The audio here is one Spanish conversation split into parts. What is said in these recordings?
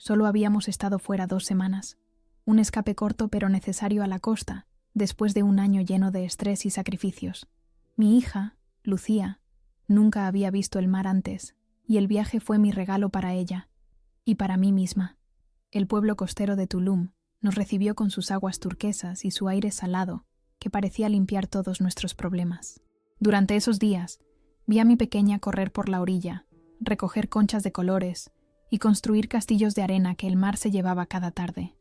Solo habíamos estado fuera 2 semanas. Un escape corto pero necesario a la costa, después de un año lleno de estrés y sacrificios. Mi hija, Lucía, nunca había visto el mar antes, y el viaje fue mi regalo para ella, y para mí misma. El pueblo costero de Tulum nos recibió con sus aguas turquesas y su aire salado, que parecía limpiar todos nuestros problemas. Durante esos días, vi a mi pequeña correr por la orilla, recoger conchas de colores y construir castillos de arena que el mar se llevaba cada tarde.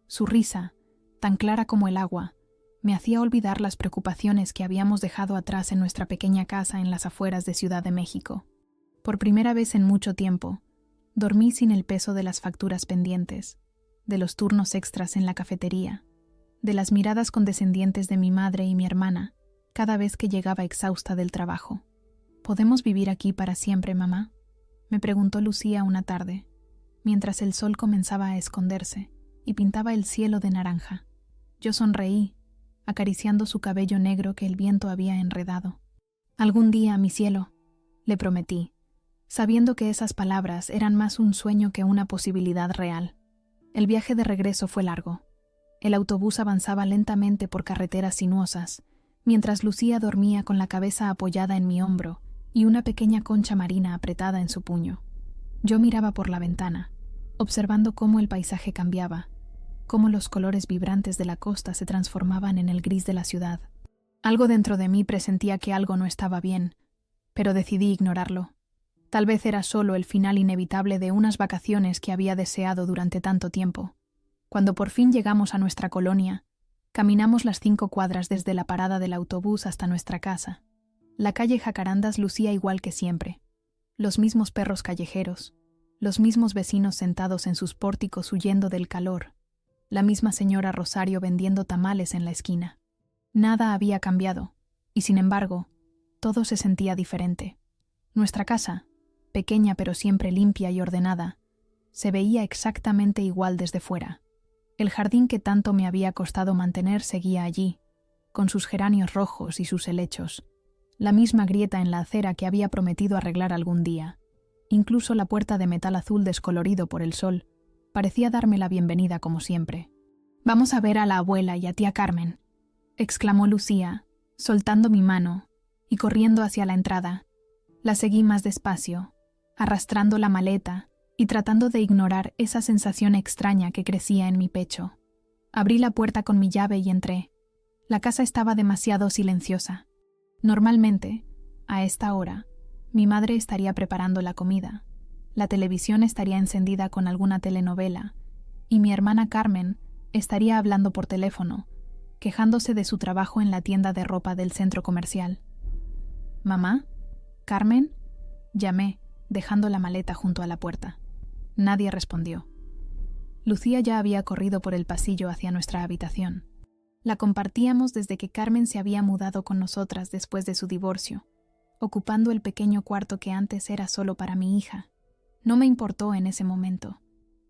Su risa, tan clara como el agua, me hacía olvidar las preocupaciones que habíamos dejado atrás en nuestra pequeña casa en las afueras de Ciudad de México. Por primera vez en mucho tiempo, dormí sin el peso de las facturas pendientes, de los turnos extras en la cafetería, de las miradas condescendientes de mi madre y mi hermana cada vez que llegaba exhausta del trabajo. ¿Podemos vivir aquí para siempre, mamá?, me preguntó Lucía una tarde, mientras el sol comenzaba a esconderse y pintaba el cielo de naranja. Yo sonreí, acariciando su cabello negro que el viento había enredado. Algún día, mi cielo, le prometí, sabiendo que esas palabras eran más un sueño que una posibilidad real. El viaje de regreso fue largo. El autobús avanzaba lentamente por carreteras sinuosas, mientras Lucía dormía con la cabeza apoyada en mi hombro y una pequeña concha marina apretada en su puño. Yo miraba por la ventana, observando cómo el paisaje cambiaba, cómo los colores vibrantes de la costa se transformaban en el gris de la ciudad. Algo dentro de mí presentía que algo no estaba bien, pero decidí ignorarlo. Tal vez era solo el final inevitable de unas vacaciones que había deseado durante tanto tiempo. Cuando por fin llegamos a nuestra colonia, caminamos las 5 cuadras desde la parada del autobús hasta nuestra casa. La calle Jacarandas lucía igual que siempre. Los mismos perros callejeros, los mismos vecinos sentados en sus pórticos huyendo del calor, la misma señora Rosario vendiendo tamales en la esquina. Nada había cambiado, y sin embargo, todo se sentía diferente. Nuestra casa, pequeña pero siempre limpia y ordenada, se veía exactamente igual desde fuera. El jardín que tanto me había costado mantener seguía allí, con sus geranios rojos y sus helechos, la misma grieta en la acera que había prometido arreglar algún día. Incluso la puerta de metal azul descolorido por el sol parecía darme la bienvenida como siempre. «Vamos a ver a la abuela y a tía Carmen», exclamó Lucía, soltando mi mano y corriendo hacia la entrada. La seguí más despacio, arrastrando la maleta y tratando de ignorar esa sensación extraña que crecía en mi pecho. Abrí la puerta con mi llave y entré. La casa estaba demasiado silenciosa. Normalmente, a esta hora, mi madre estaría preparando la comida, la televisión estaría encendida con alguna telenovela, y mi hermana Carmen estaría hablando por teléfono, quejándose de su trabajo en la tienda de ropa del centro comercial. «¿Mamá? ¿Carmen?», llamé, dejando la maleta junto a la puerta. Nadie respondió. Lucía ya había corrido por el pasillo hacia nuestra habitación. La compartíamos desde que Carmen se había mudado con nosotras después de su divorcio, ocupando el pequeño cuarto que antes era solo para mi hija. No me importó en ese momento.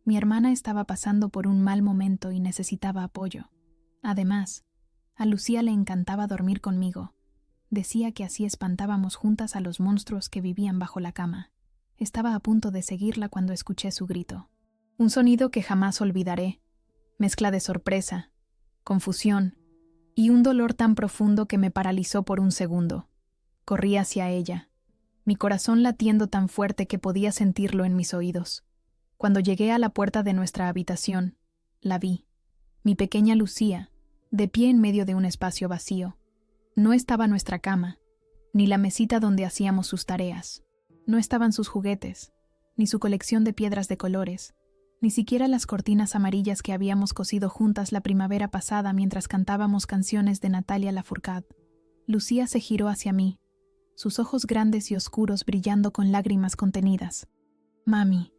Mi hermana estaba pasando por un mal momento y necesitaba apoyo. Además, a Lucía le encantaba dormir conmigo. Decía que así espantábamos juntas a los monstruos que vivían bajo la cama. Estaba a punto de seguirla cuando escuché su grito. Un sonido que jamás olvidaré, mezcla de sorpresa, confusión y un dolor tan profundo que me paralizó por un segundo. Corrí hacia ella, mi corazón latiendo tan fuerte que podía sentirlo en mis oídos. Cuando llegué a la puerta de nuestra habitación, la vi. Mi pequeña Lucía, de pie en medio de un espacio vacío. No estaba nuestra cama, ni la mesita donde hacíamos sus tareas. No estaban sus juguetes, ni su colección de piedras de colores, ni siquiera las cortinas amarillas que habíamos cosido juntas la primavera pasada mientras cantábamos canciones de Natalia Lafourcade. Lucía se giró hacia mí, sus ojos grandes y oscuros brillando con lágrimas contenidas. «Mami,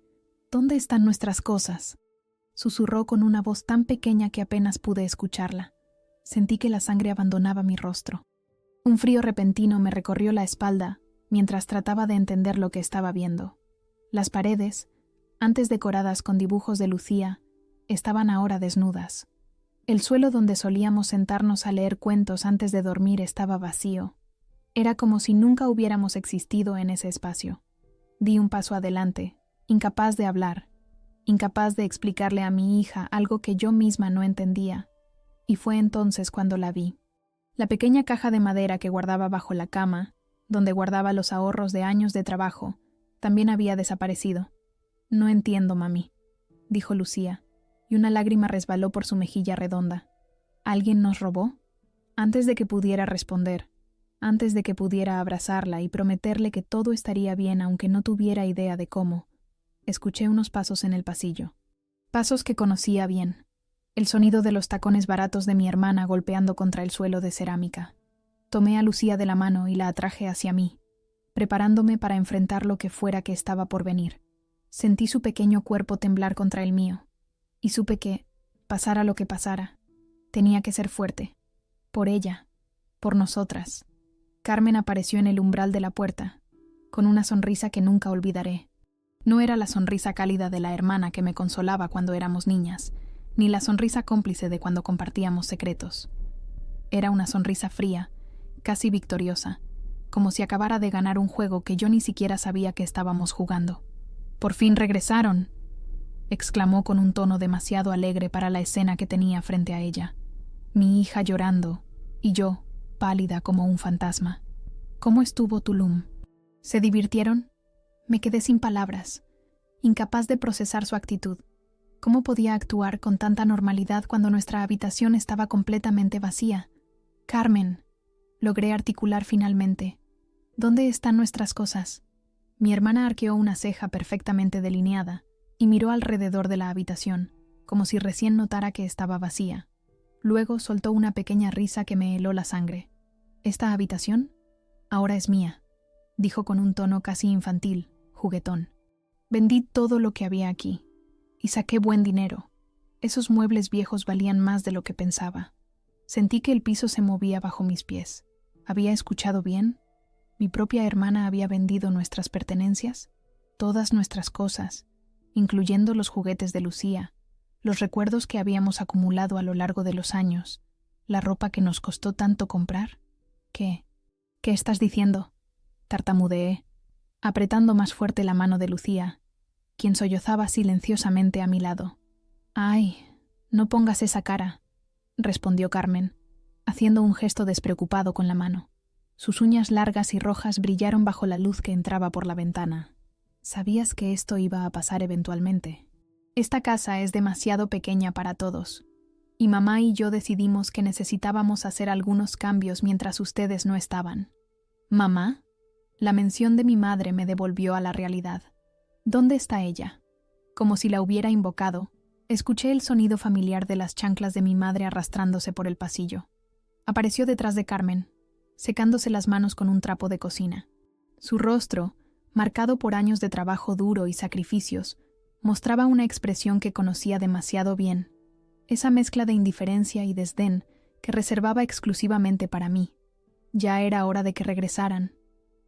¿dónde están nuestras cosas?», susurró con una voz tan pequeña que apenas pude escucharla. Sentí que la sangre abandonaba mi rostro. Un frío repentino me recorrió la espalda mientras trataba de entender lo que estaba viendo. Las paredes, antes decoradas con dibujos de Lucía, estaban ahora desnudas. El suelo donde solíamos sentarnos a leer cuentos antes de dormir estaba vacío. Era como si nunca hubiéramos existido en ese espacio. Di un paso adelante, incapaz de hablar, incapaz de explicarle a mi hija algo que yo misma no entendía, y fue entonces cuando la vi. La pequeña caja de madera que guardaba bajo la cama, donde guardaba los ahorros de años de trabajo, también había desaparecido. «No entiendo, mami», dijo Lucía, y una lágrima resbaló por su mejilla redonda. «¿Alguien nos robó?». Antes de que pudiera responder, antes de que pudiera abrazarla y prometerle que todo estaría bien aunque no tuviera idea de cómo, escuché unos pasos en el pasillo. Pasos que conocía bien. El sonido de los tacones baratos de mi hermana golpeando contra el suelo de cerámica. Tomé a Lucía de la mano y la atraje hacia mí, preparándome para enfrentar lo que fuera que estaba por venir. Sentí su pequeño cuerpo temblar contra el mío, y supe que, pasara lo que pasara, tenía que ser fuerte. Por ella, por nosotras. Carmen apareció en el umbral de la puerta, con una sonrisa que nunca olvidaré. No era la sonrisa cálida de la hermana que me consolaba cuando éramos niñas, ni la sonrisa cómplice de cuando compartíamos secretos. Era una sonrisa fría, casi victoriosa, como si acabara de ganar un juego que yo ni siquiera sabía que estábamos jugando. «¡Por fin regresaron!», exclamó con un tono demasiado alegre para la escena que tenía frente a ella. Mi hija llorando, y yo, pálida como un fantasma. «¿Cómo estuvo Tulum?». «¿Se divirtieron?». Me quedé sin palabras, incapaz de procesar su actitud. ¿Cómo podía actuar con tanta normalidad cuando nuestra habitación estaba completamente vacía? «Carmen», logré articular finalmente. «¿Dónde están nuestras cosas?». Mi hermana arqueó una ceja perfectamente delineada y miró alrededor de la habitación, como si recién notara que estaba vacía. Luego soltó una pequeña risa que me heló la sangre. «¿Esta habitación? Ahora es mía», dijo con un tono casi infantil, juguetón. «Vendí todo lo que había aquí, y saqué buen dinero. Esos muebles viejos valían más de lo que pensaba». Sentí que el piso se movía bajo mis pies. ¿Había escuchado bien? ¿Mi propia hermana había vendido nuestras pertenencias? Todas nuestras cosas, incluyendo los juguetes de Lucía, los recuerdos que habíamos acumulado a lo largo de los años, la ropa que nos costó tanto comprar. ¿Qué estás diciendo?», tartamudeé, apretando más fuerte la mano de Lucía, quien sollozaba silenciosamente a mi lado. «Ay, no pongas esa cara», respondió Carmen, haciendo un gesto despreocupado con la mano. Sus uñas largas y rojas brillaron bajo la luz que entraba por la ventana. «Sabías que esto iba a pasar eventualmente. Esta casa es demasiado pequeña para todos, y mamá y yo decidimos que necesitábamos hacer algunos cambios mientras ustedes no estaban». «¿Mamá?». La mención de mi madre me devolvió a la realidad. «¿Dónde está ella?». Como si la hubiera invocado, escuché el sonido familiar de las chanclas de mi madre arrastrándose por el pasillo. Apareció detrás de Carmen, secándose las manos con un trapo de cocina. Su rostro, marcado por años de trabajo duro y sacrificios, mostraba una expresión que conocía demasiado bien, esa mezcla de indiferencia y desdén que reservaba exclusivamente para mí. «Ya era hora de que regresaran»,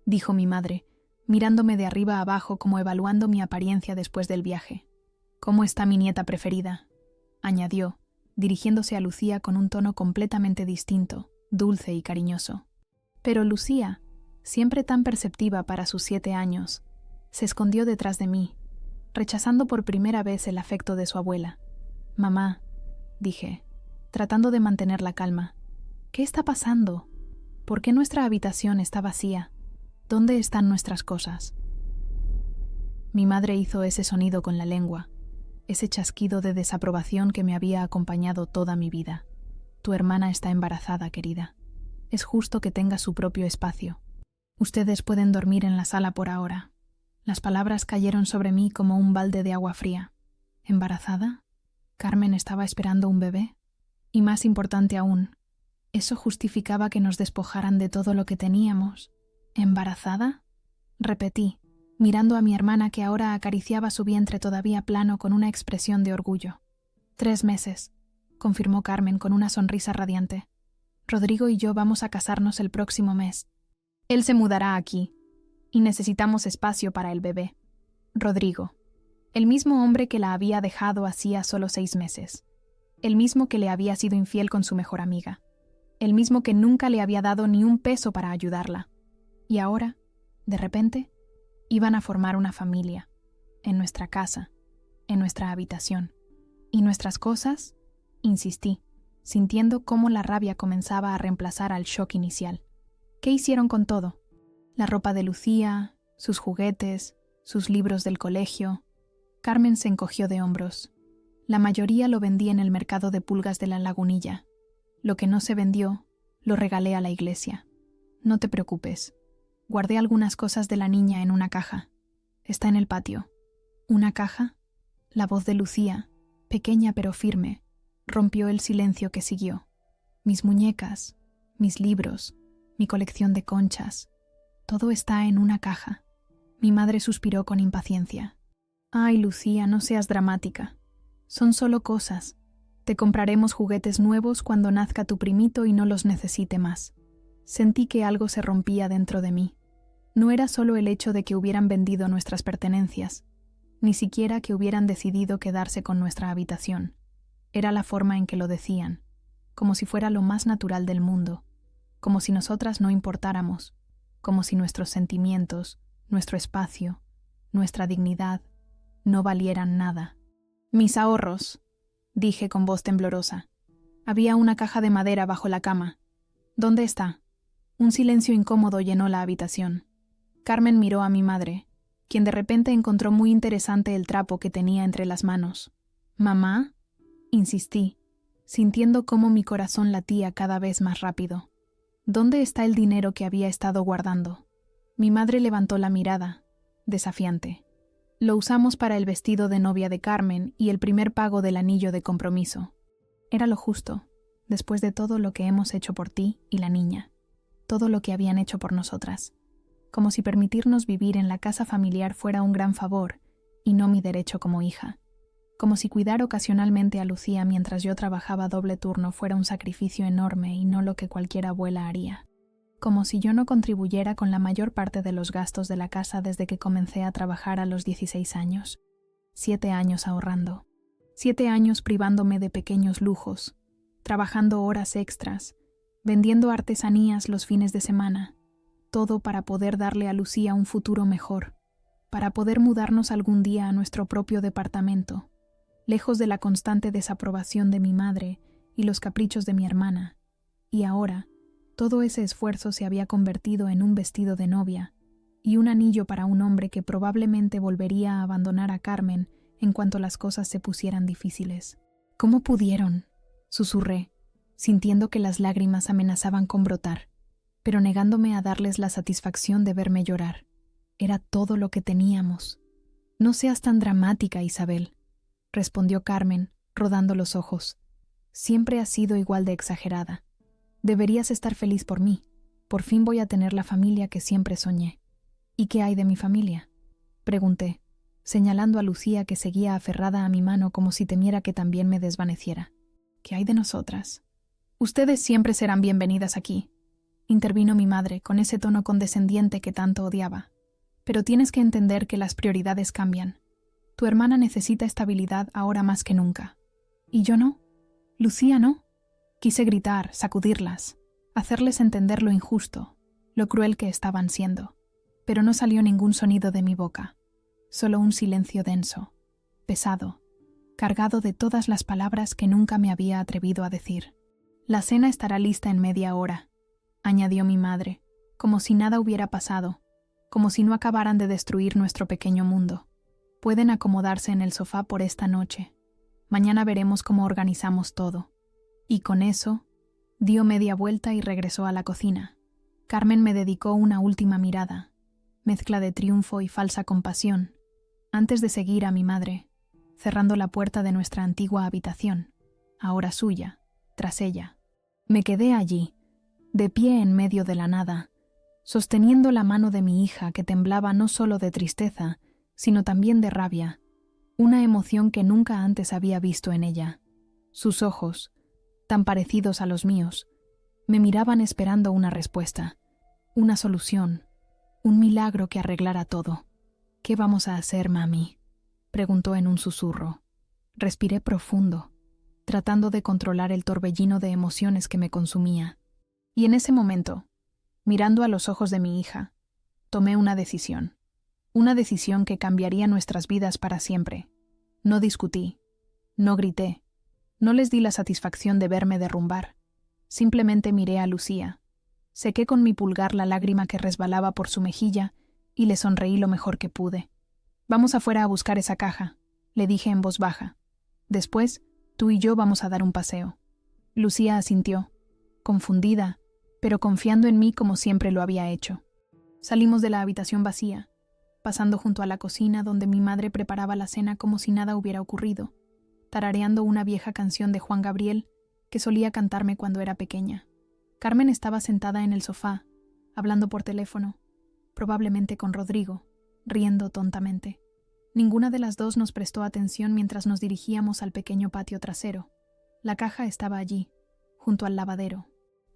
dijo mi madre, mirándome de arriba a abajo como evaluando mi apariencia después del viaje. «¿Cómo está mi nieta preferida?», añadió, dirigiéndose a Lucía con un tono completamente distinto, dulce y cariñoso. Pero Lucía, siempre tan perceptiva para sus 7 años, se escondió detrás de mí, rechazando por primera vez el afecto de su abuela. «Mamá», dije, tratando de mantener la calma, «¿qué está pasando? ¿Por qué nuestra habitación está vacía? ¿Dónde están nuestras cosas?». Mi madre hizo ese sonido con la lengua, ese chasquido de desaprobación que me había acompañado toda mi vida. «Tu hermana está embarazada, querida. Es justo que tenga su propio espacio. Ustedes pueden dormir en la sala por ahora». Las palabras cayeron sobre mí como un balde de agua fría. ¿Embarazada? ¿Carmen estaba esperando un bebé? Y más importante aún, ¿eso justificaba que nos despojaran de todo lo que teníamos? ¿Embarazada?, repetí, mirando a mi hermana que ahora acariciaba su vientre todavía plano con una expresión de orgullo. 3 meses, confirmó Carmen con una sonrisa radiante. Rodrigo y yo vamos a casarnos el próximo mes. Él se mudará aquí, y necesitamos espacio para el bebé. Rodrigo, el mismo hombre que la había dejado hacía solo 6 meses, el mismo que le había sido infiel con su mejor amiga, el mismo que nunca le había dado ni un peso para ayudarla. Y ahora, de repente, iban a formar una familia, en nuestra casa, en nuestra habitación. ¿Y nuestras cosas? Insistí, sintiendo cómo la rabia comenzaba a reemplazar al shock inicial. ¿Qué hicieron con todo? La ropa de Lucía, sus juguetes, sus libros del colegio. Carmen se encogió de hombros. La mayoría lo vendí en el mercado de pulgas de la Lagunilla. Lo que no se vendió, lo regalé a la iglesia. No te preocupes. Guardé algunas cosas de la niña en una caja. Está en el patio. ¿Una caja? La voz de Lucía, pequeña pero firme, rompió el silencio que siguió. Mis muñecas, mis libros, mi colección de conchas, todo está en una caja. Mi madre suspiró con impaciencia. Ay, Lucía, no seas dramática. Son solo cosas. Te compraremos juguetes nuevos cuando nazca tu primito y no los necesite más. Sentí que algo se rompía dentro de mí. No era solo el hecho de que hubieran vendido nuestras pertenencias, ni siquiera que hubieran decidido quedarse con nuestra habitación. Era la forma en que lo decían, como si fuera lo más natural del mundo, como si nosotras no importáramos, como si nuestros sentimientos, nuestro espacio, nuestra dignidad, no valieran nada. Mis ahorros, dije con voz temblorosa. Había una caja de madera bajo la cama. ¿Dónde está? Un silencio incómodo llenó la habitación. Carmen miró a mi madre, quien de repente encontró muy interesante el trapo que tenía entre las manos. ¿Mamá? Insistí, sintiendo cómo mi corazón latía cada vez más rápido. ¿Dónde está el dinero que había estado guardando? Mi madre levantó la mirada, desafiante. Lo usamos para el vestido de novia de Carmen y el primer pago del anillo de compromiso. Era lo justo, después de todo lo que hemos hecho por ti y la niña, todo lo que habían hecho por nosotras. Como si permitirnos vivir en la casa familiar fuera un gran favor y no mi derecho como hija. Como si cuidar ocasionalmente a Lucía mientras yo trabajaba doble turno fuera un sacrificio enorme y no lo que cualquier abuela haría. Como si yo no contribuyera con la mayor parte de los gastos de la casa desde que comencé a trabajar a los 16 años. 7 años ahorrando. 7 años privándome de pequeños lujos, trabajando horas extras, vendiendo artesanías los fines de semana. Todo para poder darle a Lucía un futuro mejor, para poder mudarnos algún día a nuestro propio departamento, lejos de la constante desaprobación de mi madre y los caprichos de mi hermana. Y ahora, todo ese esfuerzo se había convertido en un vestido de novia y un anillo para un hombre que probablemente volvería a abandonar a Carmen en cuanto las cosas se pusieran difíciles. ¿Cómo pudieron?, susurré, sintiendo que las lágrimas amenazaban con brotar, pero negándome a darles la satisfacción de verme llorar. Era todo lo que teníamos. No seas tan dramática, Isabel, respondió Carmen, rodando los ojos. Siempre has sido igual de exagerada. Deberías estar feliz por mí. Por fin voy a tener la familia que siempre soñé. ¿Y qué hay de mi familia?, pregunté, señalando a Lucía que seguía aferrada a mi mano como si temiera que también me desvaneciera. ¿Qué hay de nosotras? Ustedes siempre serán bienvenidas aquí, intervino mi madre con ese tono condescendiente que tanto odiaba. Pero tienes que entender que las prioridades cambian. Tu hermana necesita estabilidad ahora más que nunca. ¿Y yo no? Lucía no. Quise gritar, sacudirlas, hacerles entender lo injusto, lo cruel que estaban siendo. Pero no salió ningún sonido de mi boca, solo un silencio denso, pesado, cargado de todas las palabras que nunca me había atrevido a decir. La cena estará lista en media hora, añadió mi madre, como si nada hubiera pasado, como si no acabaran de destruir nuestro pequeño mundo. Pueden acomodarse en el sofá por esta noche. Mañana veremos cómo organizamos todo. Y con eso, dio media vuelta y regresó a la cocina. Carmen me dedicó una última mirada, mezcla de triunfo y falsa compasión, antes de seguir a mi madre, cerrando la puerta de nuestra antigua habitación, ahora suya, tras ella. Me quedé allí, de pie en medio de la nada, sosteniendo la mano de mi hija que temblaba no solo de tristeza, sino también de rabia, una emoción que nunca antes había visto en ella. Sus ojos, tan parecidos a los míos, me miraban esperando una respuesta, una solución, un milagro que arreglara todo. ¿Qué vamos a hacer, mami?, preguntó en un susurro. Respiré profundo, tratando de controlar el torbellino de emociones que me consumía. Y en ese momento, mirando a los ojos de mi hija, tomé una decisión que cambiaría nuestras vidas para siempre. No discutí, no grité, no les di la satisfacción de verme derrumbar. Simplemente miré a Lucía. Sequé con mi pulgar la lágrima que resbalaba por su mejilla y le sonreí lo mejor que pude. «Vamos afuera a buscar esa caja», le dije en voz baja. «Después, tú y yo vamos a dar un paseo». Lucía asintió, confundida, pero confiando en mí como siempre lo había hecho. Salimos de la habitación vacía, pasando junto a la cocina donde mi madre preparaba la cena como si nada hubiera ocurrido, tarareando una vieja canción de Juan Gabriel que solía cantarme cuando era pequeña. Carmen estaba sentada en el sofá, hablando por teléfono, probablemente con Rodrigo, riendo tontamente. Ninguna de las dos nos prestó atención mientras nos dirigíamos al pequeño patio trasero. La caja estaba allí, junto al lavadero.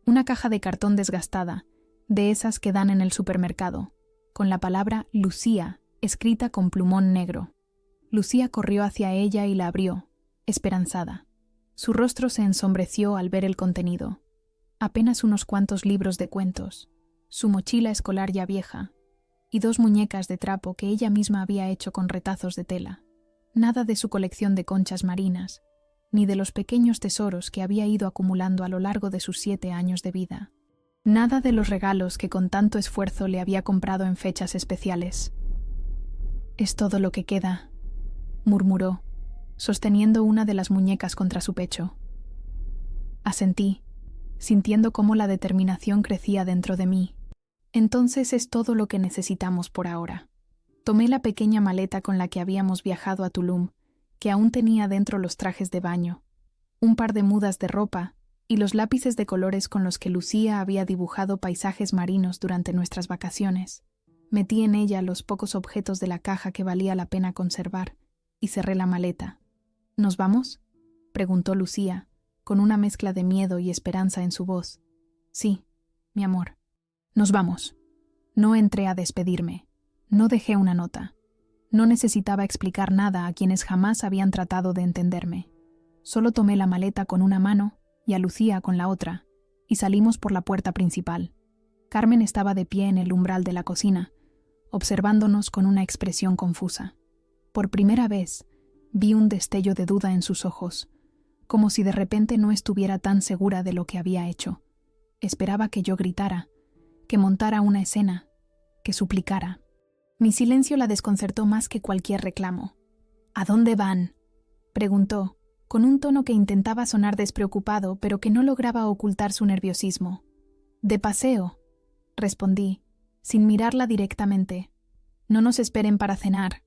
Una caja de cartón desgastada, de esas que dan en el supermercado, con la palabra Lucía escrita con plumón negro. Lucía corrió hacia ella y la abrió, esperanzada. Su rostro se ensombreció al ver el contenido. Apenas unos cuantos libros de cuentos, su mochila escolar ya vieja, y 2 muñecas de trapo que ella misma había hecho con retazos de tela. Nada de su colección de conchas marinas, ni de los pequeños tesoros que había ido acumulando a lo largo de sus 7 años de vida. Nada de los regalos que con tanto esfuerzo le había comprado en fechas especiales. «Es todo lo que queda», murmuró, sosteniendo una de las muñecas contra su pecho. Asentí, sintiendo cómo la determinación crecía dentro de mí. «Entonces es todo lo que necesitamos por ahora». Tomé la pequeña maleta con la que habíamos viajado a Tulum, que aún tenía dentro los trajes de baño, un par de mudas de ropa y los lápices de colores con los que Lucía había dibujado paisajes marinos durante nuestras vacaciones. Metí en ella los pocos objetos de la caja que valía la pena conservar y cerré la maleta. «¿Nos vamos?», preguntó Lucía, con una mezcla de miedo y esperanza en su voz. «Sí, mi amor. Nos vamos». No entré a despedirme. No dejé una nota. No necesitaba explicar nada a quienes jamás habían tratado de entenderme. Solo tomé la maleta con una mano y a Lucía con la otra, y salimos por la puerta principal. Carmen estaba de pie en el umbral de la cocina, observándonos con una expresión confusa. Por primera vez, vi un destello de duda en sus ojos, como si de repente no estuviera tan segura de lo que había hecho. Esperaba que yo gritara, que montara una escena, que suplicara. Mi silencio la desconcertó más que cualquier reclamo. «¿A dónde van?», preguntó, con un tono que intentaba sonar despreocupado, pero que no lograba ocultar su nerviosismo. «De paseo», respondí, sin mirarla directamente. «No nos esperen para cenar».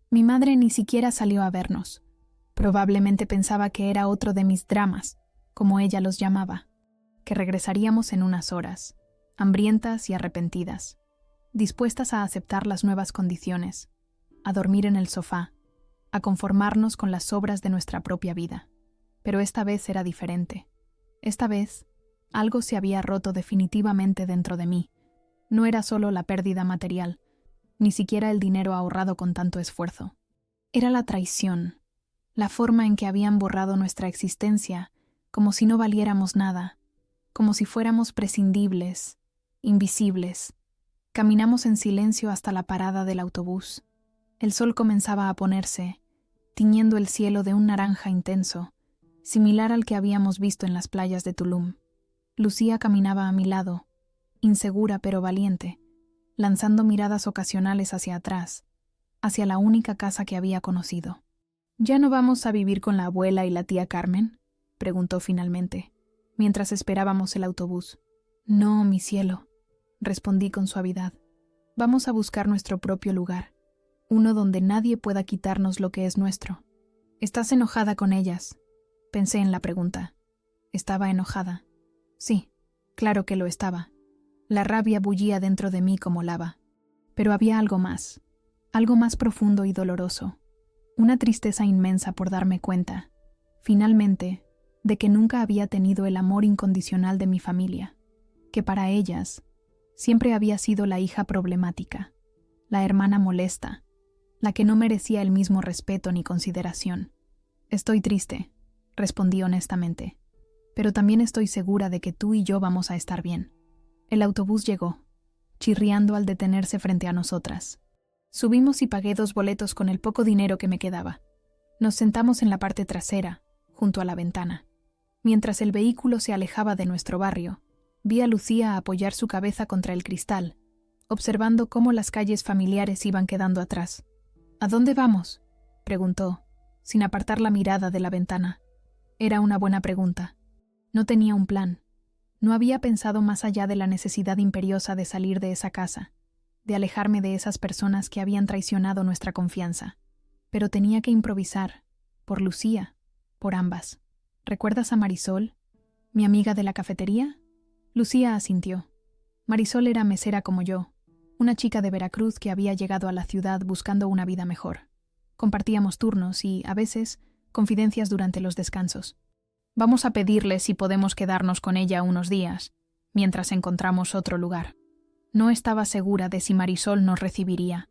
Mi madre ni siquiera salió a vernos. Probablemente pensaba que era otro de mis dramas, como ella los llamaba, que regresaríamos en unas horas, hambrientas y arrepentidas, dispuestas a aceptar las nuevas condiciones, a dormir en el sofá, a conformarnos con las sobras de nuestra propia vida. Pero esta vez era diferente. Esta vez, algo se había roto definitivamente dentro de mí. No era solo la pérdida material, ni siquiera el dinero ahorrado con tanto esfuerzo. Era la traición, la forma en que habían borrado nuestra existencia, como si no valiéramos nada, como si fuéramos prescindibles, invisibles. Caminamos en silencio hasta la parada del autobús. El sol comenzaba a ponerse, tiñendo el cielo de un naranja intenso, similar al que habíamos visto en las playas de Tulum. Lucía caminaba a mi lado, insegura pero valiente, lanzando miradas ocasionales hacia atrás, hacia la única casa que había conocido. «¿Ya no vamos a vivir con la abuela y la tía Carmen?», preguntó finalmente, mientras esperábamos el autobús. «No, mi cielo», respondí con suavidad. «Vamos a buscar nuestro propio lugar, uno donde nadie pueda quitarnos lo que es nuestro». «¿Estás enojada con ellas?», pensé en la pregunta. ¿Estaba enojada? Sí, claro que lo estaba. La rabia bullía dentro de mí como lava. Pero había algo más profundo y doloroso. Una tristeza inmensa por darme cuenta, finalmente, de que nunca había tenido el amor incondicional de mi familia, que para ellas siempre había sido la hija problemática, la hermana molesta, la que no merecía el mismo respeto ni consideración. «Estoy triste», respondí honestamente, «pero también estoy segura de que tú y yo vamos a estar bien». El autobús llegó, chirriando al detenerse frente a nosotras. Subimos y pagué 2 boletos con el poco dinero que me quedaba. Nos sentamos en la parte trasera, junto a la ventana. Mientras el vehículo se alejaba de nuestro barrio, vi a Lucía apoyar su cabeza contra el cristal, observando cómo las calles familiares iban quedando atrás. ¿A dónde vamos?, preguntó, sin apartar la mirada de la ventana. Era una buena pregunta. No tenía un plan. No había pensado más allá de la necesidad imperiosa de salir de esa casa, de alejarme de esas personas que habían traicionado nuestra confianza. Pero tenía que improvisar, por Lucía, por ambas. ¿Recuerdas a Marisol, mi amiga de la cafetería? Lucía asintió. Marisol era mesera como yo, una chica de Veracruz que había llegado a la ciudad buscando una vida mejor. Compartíamos turnos y, a veces, confidencias durante los descansos. Vamos a pedirle si podemos quedarnos con ella unos días, mientras encontramos otro lugar. No estaba segura de si Marisol nos recibiría.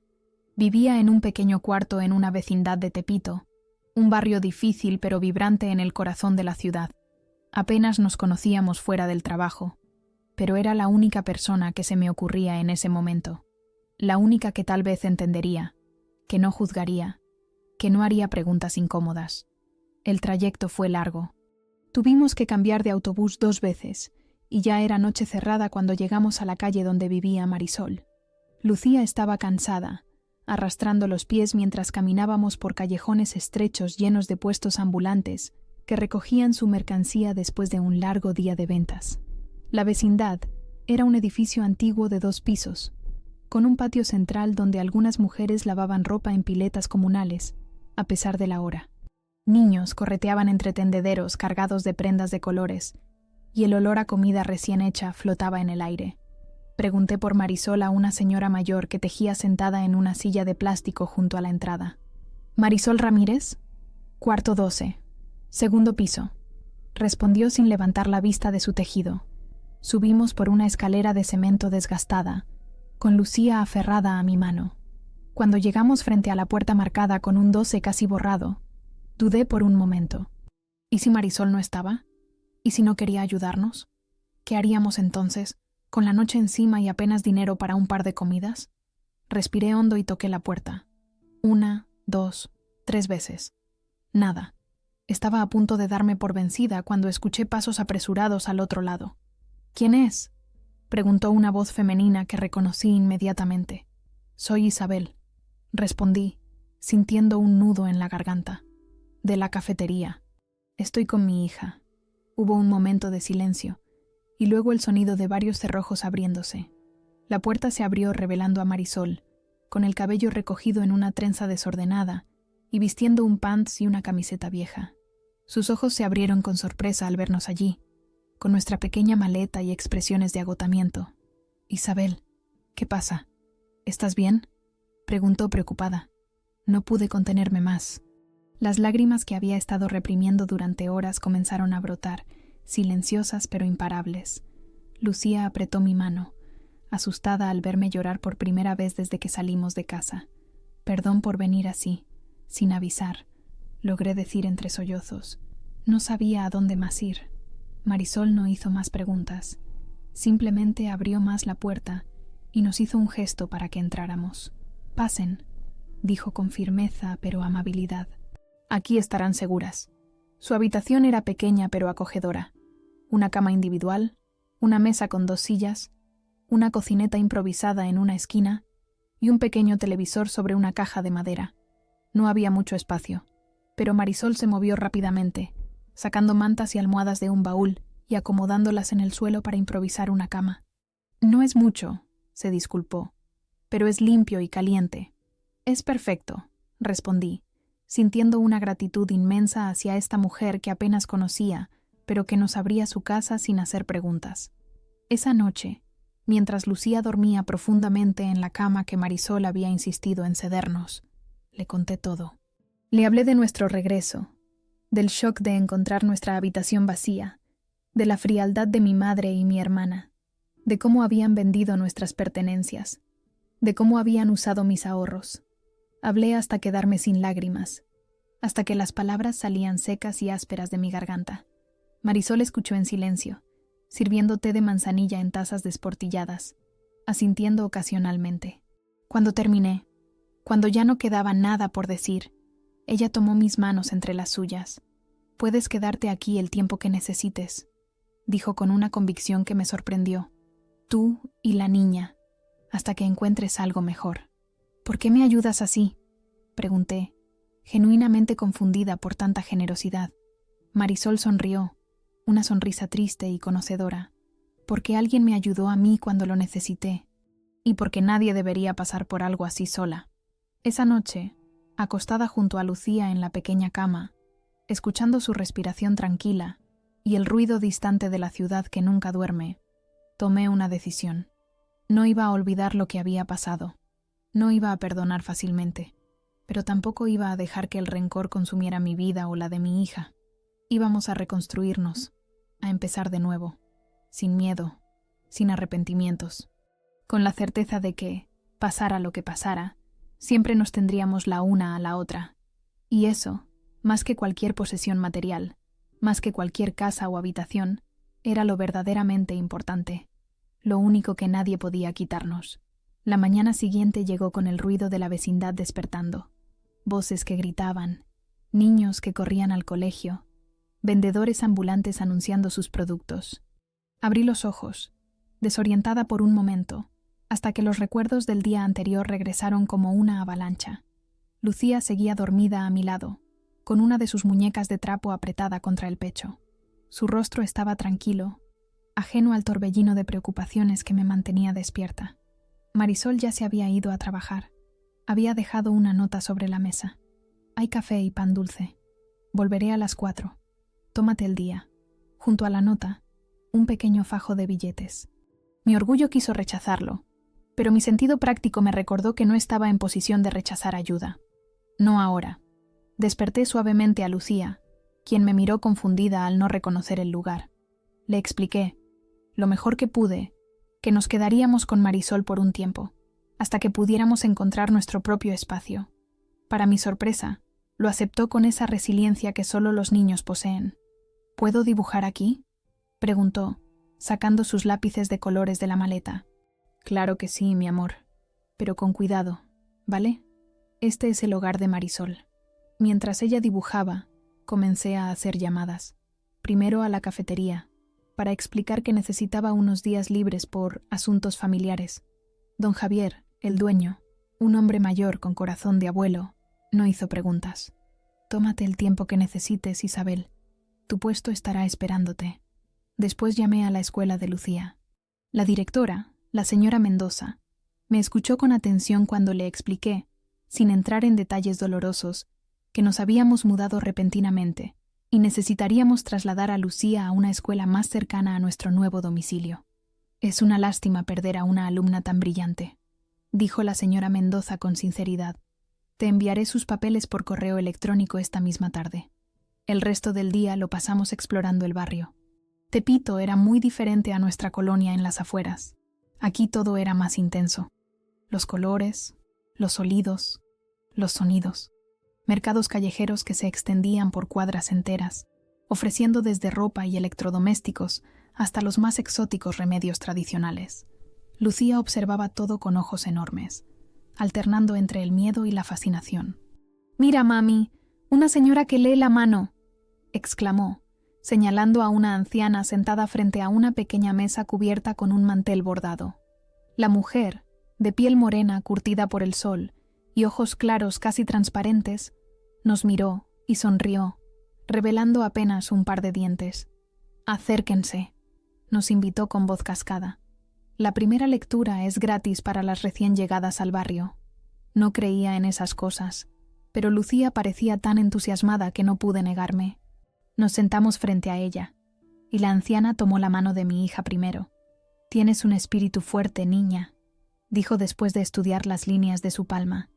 Vivía en un pequeño cuarto en una vecindad de Tepito, un barrio difícil pero vibrante en el corazón de la ciudad. Apenas nos conocíamos fuera del trabajo, pero era la única persona que se me ocurría en ese momento. La única que tal vez entendería, que no juzgaría, que no haría preguntas incómodas. El trayecto fue largo. Tuvimos que cambiar de autobús 2 veces, y ya era noche cerrada cuando llegamos a la calle donde vivía Marisol. Lucía estaba cansada, arrastrando los pies mientras caminábamos por callejones estrechos llenos de puestos ambulantes que recogían su mercancía después de un largo día de ventas. La vecindad era un edificio antiguo de 2 pisos, con un patio central donde algunas mujeres lavaban ropa en piletas comunales, a pesar de la hora. Niños correteaban entre tendederos cargados de prendas de colores, y el olor a comida recién hecha flotaba en el aire. Pregunté por Marisol a una señora mayor que tejía sentada en una silla de plástico junto a la entrada. ¿Marisol Ramírez? Cuarto 12. Segundo piso. Respondió sin levantar la vista de su tejido. Subimos por una escalera de cemento desgastada, con Lucía aferrada a mi mano. Cuando llegamos frente a la puerta marcada con un 12 casi borrado, dudé por un momento. ¿Y si Marisol no estaba? ¿Y si no quería ayudarnos? ¿Qué haríamos entonces, con la noche encima y apenas dinero para un par de comidas? Respiré hondo y toqué la puerta. 1, 2, 3 veces. Nada. Estaba a punto de darme por vencida cuando escuché pasos apresurados al otro lado. ¿Quién es?, preguntó una voz femenina que reconocí inmediatamente. Soy Isabel, respondí, sintiendo un nudo en la garganta. De la cafetería. Estoy con mi hija. Hubo un momento de silencio, y luego el sonido de varios cerrojos abriéndose. La puerta se abrió revelando a Marisol, con el cabello recogido en una trenza desordenada y vistiendo un pants y una camiseta vieja. Sus ojos se abrieron con sorpresa al vernos allí, con nuestra pequeña maleta y expresiones de agotamiento. Isabel, ¿qué pasa? ¿Estás bien?, preguntó preocupada. No pude contenerme más. Las lágrimas que había estado reprimiendo durante horas comenzaron a brotar, silenciosas pero imparables. Lucía apretó mi mano, asustada al verme llorar por primera vez desde que salimos de casa. Perdón por venir así, sin avisar, logré decir entre sollozos. No sabía a dónde más ir. Marisol no hizo más preguntas. Simplemente abrió más la puerta y nos hizo un gesto para que entráramos. «Pasen», dijo con firmeza pero amabilidad. «Aquí estarán seguras». Su habitación era pequeña pero acogedora. Una cama individual, una mesa con 2 sillas, una cocineta improvisada en una esquina y un pequeño televisor sobre una caja de madera. No había mucho espacio, pero Marisol se movió rápidamente, sacando mantas y almohadas de un baúl y acomodándolas en el suelo para improvisar una cama. «No es mucho», se disculpó, «pero es limpio y caliente». «Es perfecto», respondí, sintiendo una gratitud inmensa hacia esta mujer que apenas conocía, pero que nos abría su casa sin hacer preguntas. Esa noche, mientras Lucía dormía profundamente en la cama que Marisol había insistido en cedernos, le conté todo. Le hablé de nuestro regreso, del shock de encontrar nuestra habitación vacía, de la frialdad de mi madre y mi hermana, de cómo habían vendido nuestras pertenencias, de cómo habían usado mis ahorros. Hablé hasta quedarme sin lágrimas, hasta que las palabras salían secas y ásperas de mi garganta. Marisol escuchó en silencio, sirviendo té de manzanilla en tazas desportilladas, asintiendo ocasionalmente. Cuando terminé, cuando ya no quedaba nada por decir, Ella tomó mis manos entre las suyas. «Puedes quedarte aquí el tiempo que necesites», dijo con una convicción que me sorprendió. «Tú y la niña, hasta que encuentres algo mejor». «¿Por qué me ayudas así?», pregunté, genuinamente confundida por tanta generosidad. Marisol sonrió, una sonrisa triste y conocedora. «Porque alguien me ayudó a mí cuando lo necesité, y porque nadie debería pasar por algo así sola». Esa noche, acostada junto a Lucía en la pequeña cama, escuchando su respiración tranquila y el ruido distante de la ciudad que nunca duerme, tomé una decisión. No iba a olvidar lo que había pasado. No iba a perdonar fácilmente, pero tampoco iba a dejar que el rencor consumiera mi vida o la de mi hija. Íbamos a reconstruirnos, a empezar de nuevo, sin miedo, sin arrepentimientos, con la certeza de que, pasara lo que pasara, siempre nos tendríamos la una a la otra. Y eso, más que cualquier posesión material, más que cualquier casa o habitación, era lo verdaderamente importante, lo único que nadie podía quitarnos. La mañana siguiente llegó con el ruido de la vecindad despertando, voces que gritaban, niños que corrían al colegio, vendedores ambulantes anunciando sus productos. Abrí los ojos, desorientada por un momento, hasta que los recuerdos del día anterior regresaron como una avalancha. Lucía seguía dormida a mi lado, con una de sus muñecas de trapo apretada contra el pecho. Su rostro estaba tranquilo, ajeno al torbellino de preocupaciones que me mantenía despierta. Marisol ya se había ido a trabajar. Había dejado una nota sobre la mesa. «Hay café y pan dulce. Volveré a las 4. Tómate el día». Junto a la nota, un pequeño fajo de billetes. Mi orgullo quiso rechazarlo, pero mi sentido práctico me recordó que no estaba en posición de rechazar ayuda. No ahora. Desperté suavemente a Lucía, quien me miró confundida al no reconocer el lugar. Le expliqué, lo mejor que pude, que nos quedaríamos con Marisol por un tiempo, hasta que pudiéramos encontrar nuestro propio espacio. Para mi sorpresa, lo aceptó con esa resiliencia que solo los niños poseen. «¿Puedo dibujar aquí?», preguntó, sacando sus lápices de colores de la maleta. «Claro que sí, mi amor, pero con cuidado, ¿vale? Este es el hogar de Marisol». Mientras ella dibujaba, comencé a hacer llamadas. Primero a la cafetería, para explicar que necesitaba unos días libres por asuntos familiares. Don Javier, el dueño, un hombre mayor con corazón de abuelo, no hizo preguntas. «Tómate el tiempo que necesites, Isabel. Tu puesto estará esperándote». Después llamé a la escuela de Lucía. La directora, la señora Mendoza, me escuchó con atención cuando le expliqué, sin entrar en detalles dolorosos, que nos habíamos mudado repentinamente y necesitaríamos trasladar a Lucía a una escuela más cercana a nuestro nuevo domicilio. «Es una lástima perder a una alumna tan brillante», dijo la señora Mendoza con sinceridad. «Te enviaré sus papeles por correo electrónico esta misma tarde». El resto del día lo pasamos explorando el barrio. Tepito era muy diferente a nuestra colonia en las afueras. Aquí todo era más intenso. Los colores, los olidos, los sonidos. Mercados callejeros que se extendían por cuadras enteras, ofreciendo desde ropa y electrodomésticos hasta los más exóticos remedios tradicionales. Lucía observaba todo con ojos enormes, alternando entre el miedo y la fascinación. «Mira, mami, una señora que lee la mano», exclamó, señalando a una anciana sentada frente a una pequeña mesa cubierta con un mantel bordado. La mujer, de piel morena curtida por el sol y ojos claros casi transparentes, nos miró y sonrió, revelando apenas un par de dientes. «Acérquense», nos invitó con voz cascada. «La primera lectura es gratis para las recién llegadas al barrio». No creía en esas cosas, pero Lucía parecía tan entusiasmada que no pude negarme. Nos sentamos frente a ella, y la anciana tomó la mano de mi hija primero. «Tienes un espíritu fuerte, niña», dijo después de estudiar las líneas de su palma.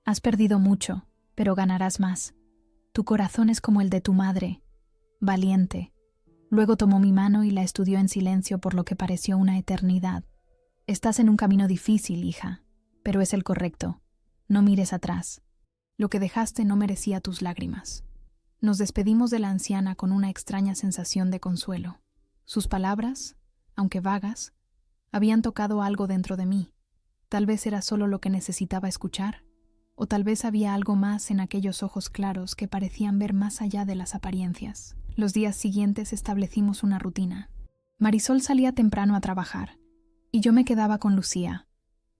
«Has perdido mucho, pero ganarás más. Tu corazón es como el de tu madre, valiente». Luego tomó mi mano y la estudió en silencio por lo que pareció una eternidad. «Estás en un camino difícil, hija, pero es el correcto. No mires atrás. Lo que dejaste no merecía tus lágrimas». Nos despedimos de la anciana con una extraña sensación de consuelo. Sus palabras, aunque vagas, habían tocado algo dentro de mí. Tal vez era solo lo que necesitaba escuchar. O tal vez había algo más en aquellos ojos claros que parecían ver más allá de las apariencias. Los días siguientes establecimos una rutina. Marisol salía temprano a trabajar y yo me quedaba con Lucía,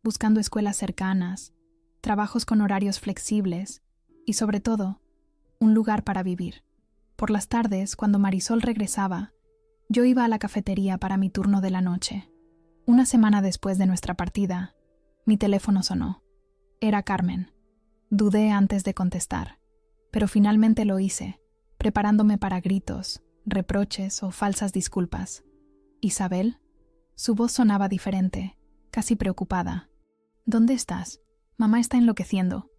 buscando escuelas cercanas, trabajos con horarios flexibles y, sobre todo, un lugar para vivir. Por las tardes, cuando Marisol regresaba, yo iba a la cafetería para mi turno de la noche. Una semana después de nuestra partida, mi teléfono sonó. Era Carmen. Dudé antes de contestar, pero finalmente lo hice, preparándome para gritos, reproches o falsas disculpas. ¿Isabel? Su voz sonaba diferente, casi preocupada. ¿Dónde estás? Mamá está enloqueciendo.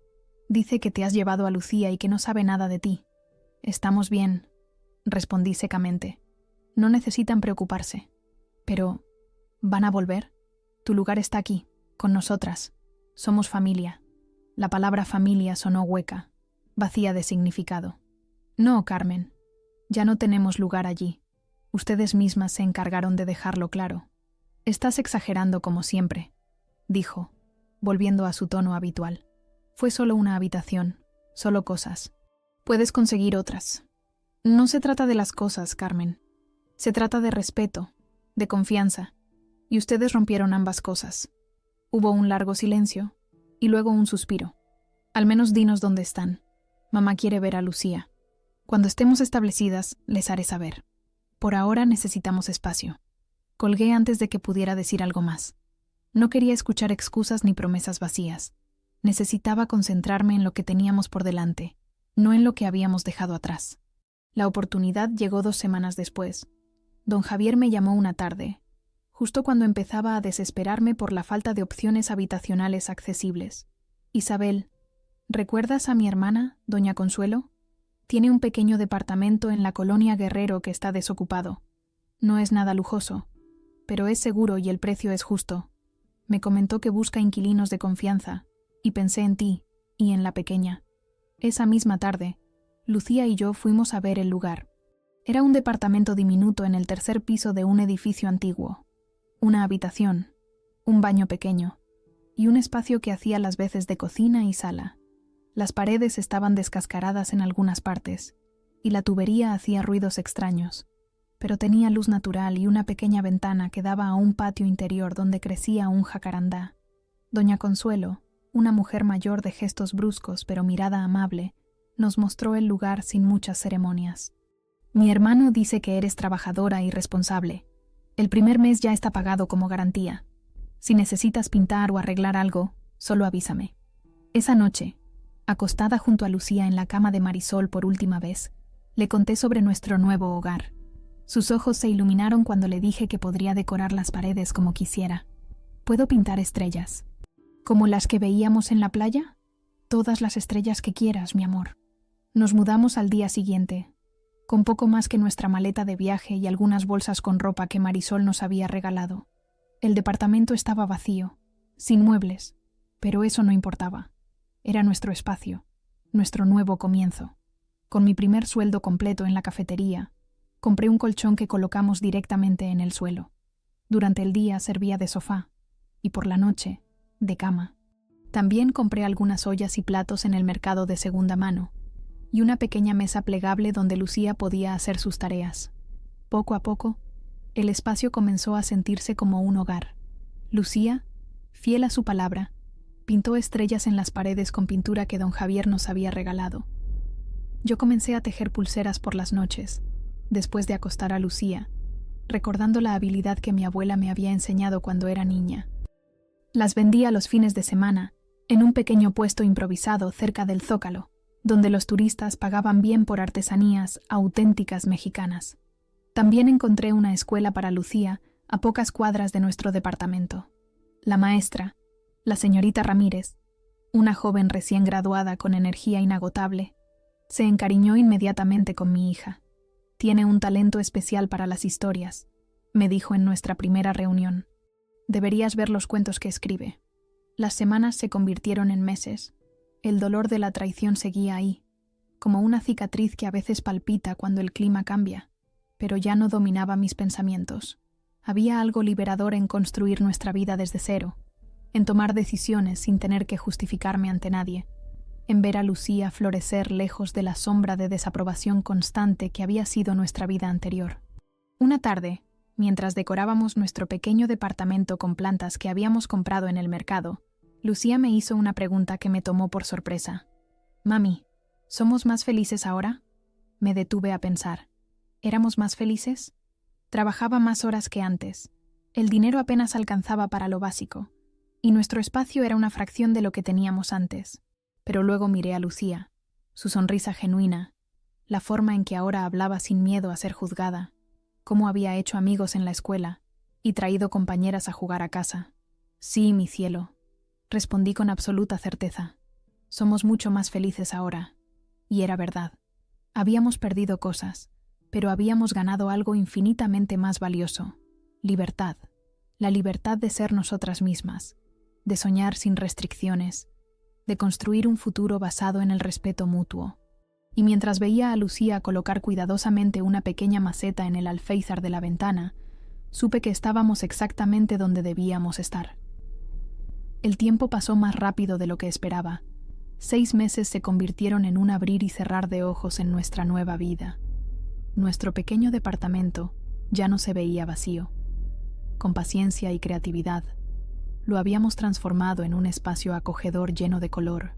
Dice que te has llevado a Lucía y que no sabe nada de ti. Estamos bien, respondí secamente. No necesitan preocuparse. Pero, ¿van a volver? Tu lugar está aquí, con nosotras. Somos familia. La palabra familia sonó hueca, vacía de significado. No, Carmen. Ya no tenemos lugar allí. Ustedes mismas se encargaron de dejarlo claro. Estás exagerando como siempre, dijo, volviendo a su tono habitual. Fue solo una habitación, solo cosas. Puedes conseguir otras. No se trata de las cosas, Carmen. Se trata de respeto, de confianza, y ustedes rompieron ambas cosas. Hubo un largo silencio, y luego un suspiro. Al menos dinos dónde están. Mamá quiere ver a Lucía. Cuando estemos establecidas, les haré saber. Por ahora necesitamos espacio. Colgué antes de que pudiera decir algo más. No quería escuchar excusas ni promesas vacías. Necesitaba concentrarme en lo que teníamos por delante, no en lo que habíamos dejado atrás. La oportunidad llegó 2 semanas después. Don Javier me llamó una tarde, justo cuando empezaba a desesperarme por la falta de opciones habitacionales accesibles. Isabel, ¿recuerdas a mi hermana, doña Consuelo? Tiene un pequeño departamento en la colonia Guerrero que está desocupado. No es nada lujoso, pero es seguro y el precio es justo. Me comentó que busca inquilinos de confianza, y pensé en ti y en la pequeña. Esa misma tarde, Lucía y yo fuimos a ver el lugar. Era un departamento diminuto en el 3er piso de un edificio antiguo. Una habitación, un baño pequeño, y un espacio que hacía las veces de cocina y sala. Las paredes estaban descascaradas en algunas partes, y la tubería hacía ruidos extraños, pero tenía luz natural y una pequeña ventana que daba a un patio interior donde crecía un jacarandá. Doña Consuelo, una mujer mayor de gestos bruscos pero mirada amable, nos mostró el lugar sin muchas ceremonias. Mi hermano dice que eres trabajadora y responsable. El primer mes ya está pagado como garantía. Si necesitas pintar o arreglar algo, solo avísame. Esa noche, acostada junto a Lucía en la cama de Marisol por última vez, le conté sobre nuestro nuevo hogar. Sus ojos se iluminaron cuando le dije que podría decorar las paredes como quisiera. ¿Puedo pintar estrellas? ¿Como las que veíamos en la playa? Todas las estrellas que quieras, mi amor. Nos mudamos al día siguiente, con poco más que nuestra maleta de viaje y algunas bolsas con ropa que Marisol nos había regalado. El departamento estaba vacío, sin muebles, pero eso no importaba. Era nuestro espacio, nuestro nuevo comienzo. Con mi primer sueldo completo en la cafetería, compré un colchón que colocamos directamente en el suelo. Durante el día servía de sofá, y por la noche, de cama. También compré algunas ollas y platos en el mercado de segunda mano, y una pequeña mesa plegable donde Lucía podía hacer sus tareas. Poco a poco, el espacio comenzó a sentirse como un hogar. Lucía, fiel a su palabra, pintó estrellas en las paredes con pintura que don Javier nos había regalado. Yo comencé a tejer pulseras por las noches, después de acostar a Lucía, recordando la habilidad que mi abuela me había enseñado cuando era niña. Las vendía los fines de semana, en un pequeño puesto improvisado cerca del Zócalo, donde los turistas pagaban bien por artesanías auténticas mexicanas. También encontré una escuela para Lucía a pocas cuadras de nuestro departamento. La maestra, la señorita Ramírez, una joven recién graduada con energía inagotable, se encariñó inmediatamente con mi hija. Tiene un talento especial para las historias, me dijo en nuestra primera reunión. Deberías ver los cuentos que escribe. Las semanas se convirtieron en meses. El dolor de la traición seguía ahí, como una cicatriz que a veces palpita cuando el clima cambia, pero ya no dominaba mis pensamientos. Había algo liberador en construir nuestra vida desde cero, en tomar decisiones sin tener que justificarme ante nadie. en ver a Lucía florecer lejos de la sombra de desaprobación constante que había sido nuestra vida anterior. Una tarde, mientras decorábamos nuestro pequeño departamento con plantas que habíamos comprado en el mercado, Lucía me hizo una pregunta que me tomó por sorpresa. «Mami, ¿somos más felices ahora?» Me detuve a pensar. ¿Éramos más felices? Trabajaba más horas que antes. El dinero apenas alcanzaba para lo básico, y nuestro espacio era una fracción de lo que teníamos antes. Pero luego miré a Lucía, su sonrisa genuina, la forma en que ahora hablaba sin miedo a ser juzgada, cómo había hecho amigos en la escuela y traído compañeras a jugar a casa. «Sí, mi cielo», respondí con absoluta certeza. «Somos mucho más felices ahora». Y era verdad. Habíamos perdido cosas, pero habíamos ganado algo infinitamente más valioso: libertad. La libertad de ser nosotras mismas, de soñar sin restricciones, de construir un futuro basado en el respeto mutuo. Y mientras veía a Lucía colocar cuidadosamente una pequeña maceta en el alféizar de la ventana, supe que estábamos exactamente donde debíamos estar. El tiempo pasó más rápido de lo que esperaba. 6 meses se convirtieron en un abrir y cerrar de ojos en nuestra nueva vida. Nuestro pequeño departamento ya no se veía vacío. Con paciencia y creatividad, lo habíamos transformado en un espacio acogedor lleno de color.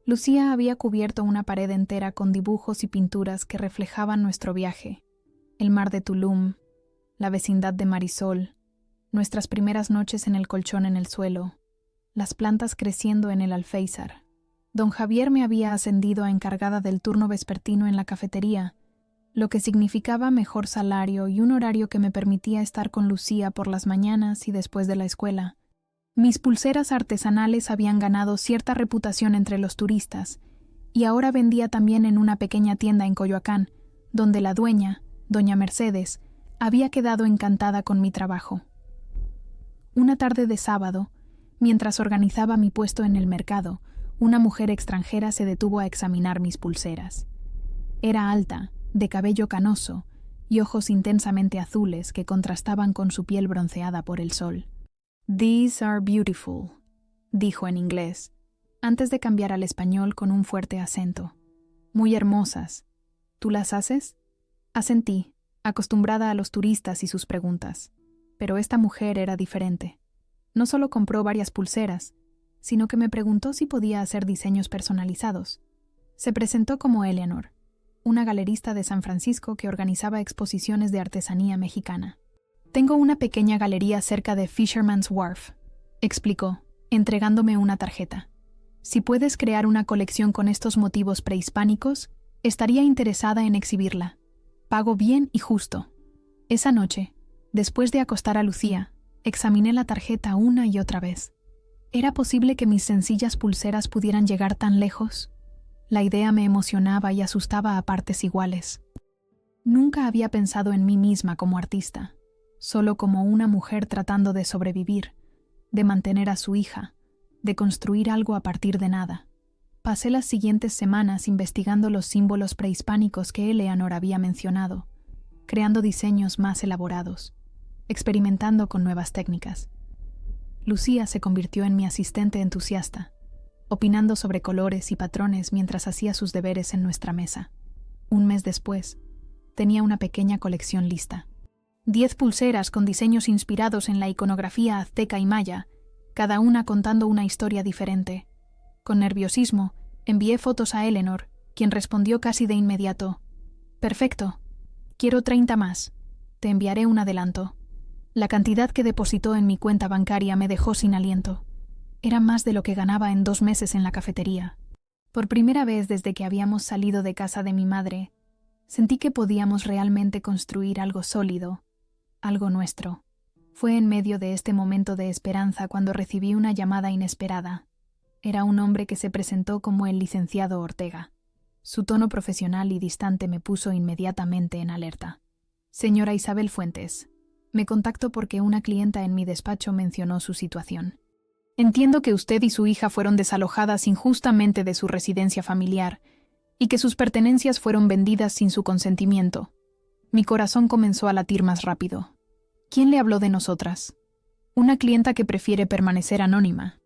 Lucía había cubierto una pared entera con dibujos y pinturas que reflejaban nuestro viaje: el mar de Tulum, la vecindad de Marisol, nuestras primeras noches en el colchón en el suelo, las plantas creciendo en el alféizar. Don Javier me había ascendido a encargada del turno vespertino en la cafetería, lo que significaba mejor salario y un horario que me permitía estar con Lucía por las mañanas y después de la escuela. Mis pulseras artesanales habían ganado cierta reputación entre los turistas, y ahora vendía también en una pequeña tienda en Coyoacán, donde la dueña, doña Mercedes, había quedado encantada con mi trabajo. Una tarde de sábado, mientras organizaba mi puesto en el mercado, una mujer extranjera se detuvo a examinar mis pulseras. Era alta, de cabello canoso y ojos intensamente azules que contrastaban con su piel bronceada por el sol. «These are beautiful», dijo en inglés, antes de cambiar al español con un fuerte acento. «Muy hermosas. ¿Tú las haces?» Asentí, acostumbrada a los turistas y sus preguntas. Pero esta mujer era diferente. No solo compró varias pulseras, sino que me preguntó si podía hacer diseños personalizados. Se presentó como Eleanor, una galerista de San Francisco que organizaba exposiciones de artesanía mexicana. «Tengo una pequeña galería cerca de Fisherman's Wharf», explicó, entregándome una tarjeta. «Si puedes crear una colección con estos motivos prehispánicos, estaría interesada en exhibirla. Pago bien y justo». Esa noche, después de acostar a Lucía, examiné la tarjeta una y otra vez. ¿Era posible que mis sencillas pulseras pudieran llegar tan lejos? La idea me emocionaba y asustaba a partes iguales. Nunca había pensado en mí misma como artista, solo como una mujer tratando de sobrevivir, de mantener a su hija, de construir algo a partir de nada. Pasé las siguientes semanas investigando los símbolos prehispánicos que Eleanor había mencionado, creando diseños más elaborados, experimentando con nuevas técnicas. Lucía se convirtió en mi asistente entusiasta, opinando sobre colores y patrones mientras hacía sus deberes en nuestra mesa. Un mes después, tenía una pequeña colección lista. 10 pulseras con diseños inspirados en la iconografía azteca y maya, cada una contando una historia diferente. Con nerviosismo, envié fotos a Eleanor, quien respondió casi de inmediato: «Perfecto. Quiero 30 más. Te enviaré un adelanto». La cantidad que depositó en mi cuenta bancaria me dejó sin aliento. Era más de lo que ganaba en 2 meses en la cafetería. Por primera vez desde que habíamos salido de casa de mi madre, sentí que podíamos realmente construir algo sólido, algo nuestro. Fue en medio de este momento de esperanza cuando recibí una llamada inesperada. Era un hombre que se presentó como el licenciado Ortega. Su tono profesional y distante me puso inmediatamente en alerta. «Señora Isabel Fuentes, me contacto porque una clienta en mi despacho mencionó su situación. Entiendo que usted y su hija fueron desalojadas injustamente de su residencia familiar y que sus pertenencias fueron vendidas sin su consentimiento». Mi corazón comenzó a latir más rápido. ¿Quién le habló de nosotras? Una clienta que prefiere permanecer anónima.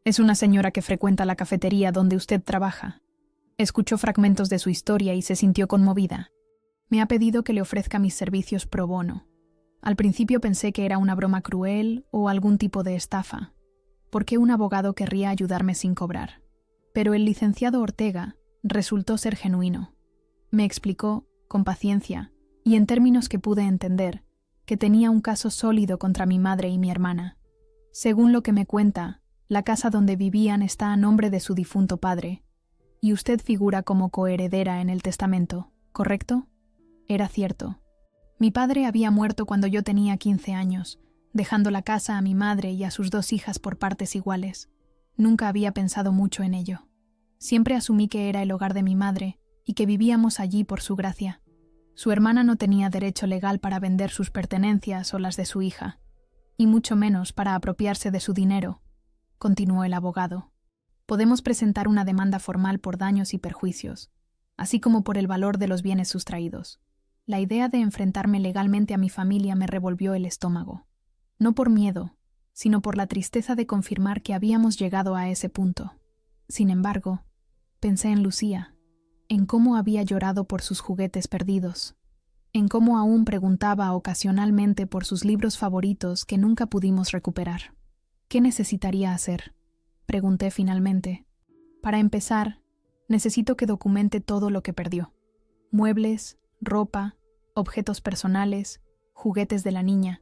Es una señora que frecuenta la cafetería donde usted trabaja. Escuchó fragmentos de su historia y se sintió conmovida. Me ha pedido que le ofrezca mis servicios pro bono. Al principio pensé que era una broma cruel o algún tipo de estafa. ¿Por qué un abogado querría ayudarme sin cobrar? Pero el licenciado Ortega resultó ser genuino. Me explicó, con paciencia, y en términos que pude entender, que tenía un caso sólido contra mi madre y mi hermana. Según lo que me cuenta, la casa donde vivían está a nombre de su difunto padre, y usted figura como coheredera en el testamento, ¿correcto? Era cierto. Mi padre había muerto cuando yo tenía 15 años, dejando la casa a mi madre y a sus 2 hijas por partes iguales. Nunca había pensado mucho en ello. Siempre asumí que era el hogar de mi madre y que vivíamos allí por su gracia. Su hermana no tenía derecho legal para vender sus pertenencias o las de su hija, y mucho menos para apropiarse de su dinero, continuó el abogado. Podemos presentar una demanda formal por daños y perjuicios, así como por el valor de los bienes sustraídos. La idea de enfrentarme legalmente a mi familia me revolvió el estómago. No por miedo, sino por la tristeza de confirmar que habíamos llegado a ese punto. Sin embargo, pensé en Lucía, en cómo había llorado por sus juguetes perdidos, en cómo aún preguntaba ocasionalmente por sus libros favoritos que nunca pudimos recuperar. ¿Qué necesitaría hacer?, pregunté finalmente. Para empezar, necesito que documente todo lo que perdió. Muebles, ropa, objetos personales, juguetes de la niña.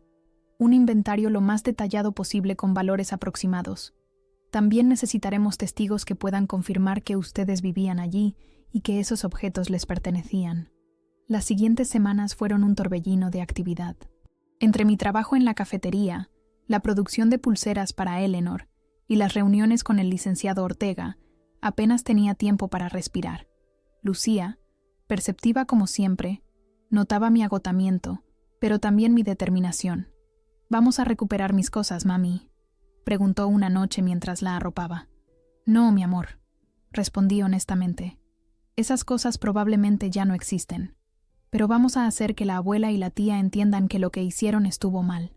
Un inventario lo más detallado posible con valores aproximados. También necesitaremos testigos que puedan confirmar que ustedes vivían allí y que esos objetos les pertenecían. Las siguientes semanas fueron un torbellino de actividad. Entre mi trabajo en la cafetería, la producción de pulseras para Eleanor y las reuniones con el licenciado Ortega, apenas tenía tiempo para respirar. Lucía, perceptiva como siempre, notaba mi agotamiento, pero también mi determinación. «¿Vamos a recuperar mis cosas, mami?», preguntó una noche mientras la arropaba. «No, mi amor», respondí honestamente. «Esas cosas probablemente ya no existen. Pero vamos a hacer que la abuela y la tía entiendan que lo que hicieron estuvo mal.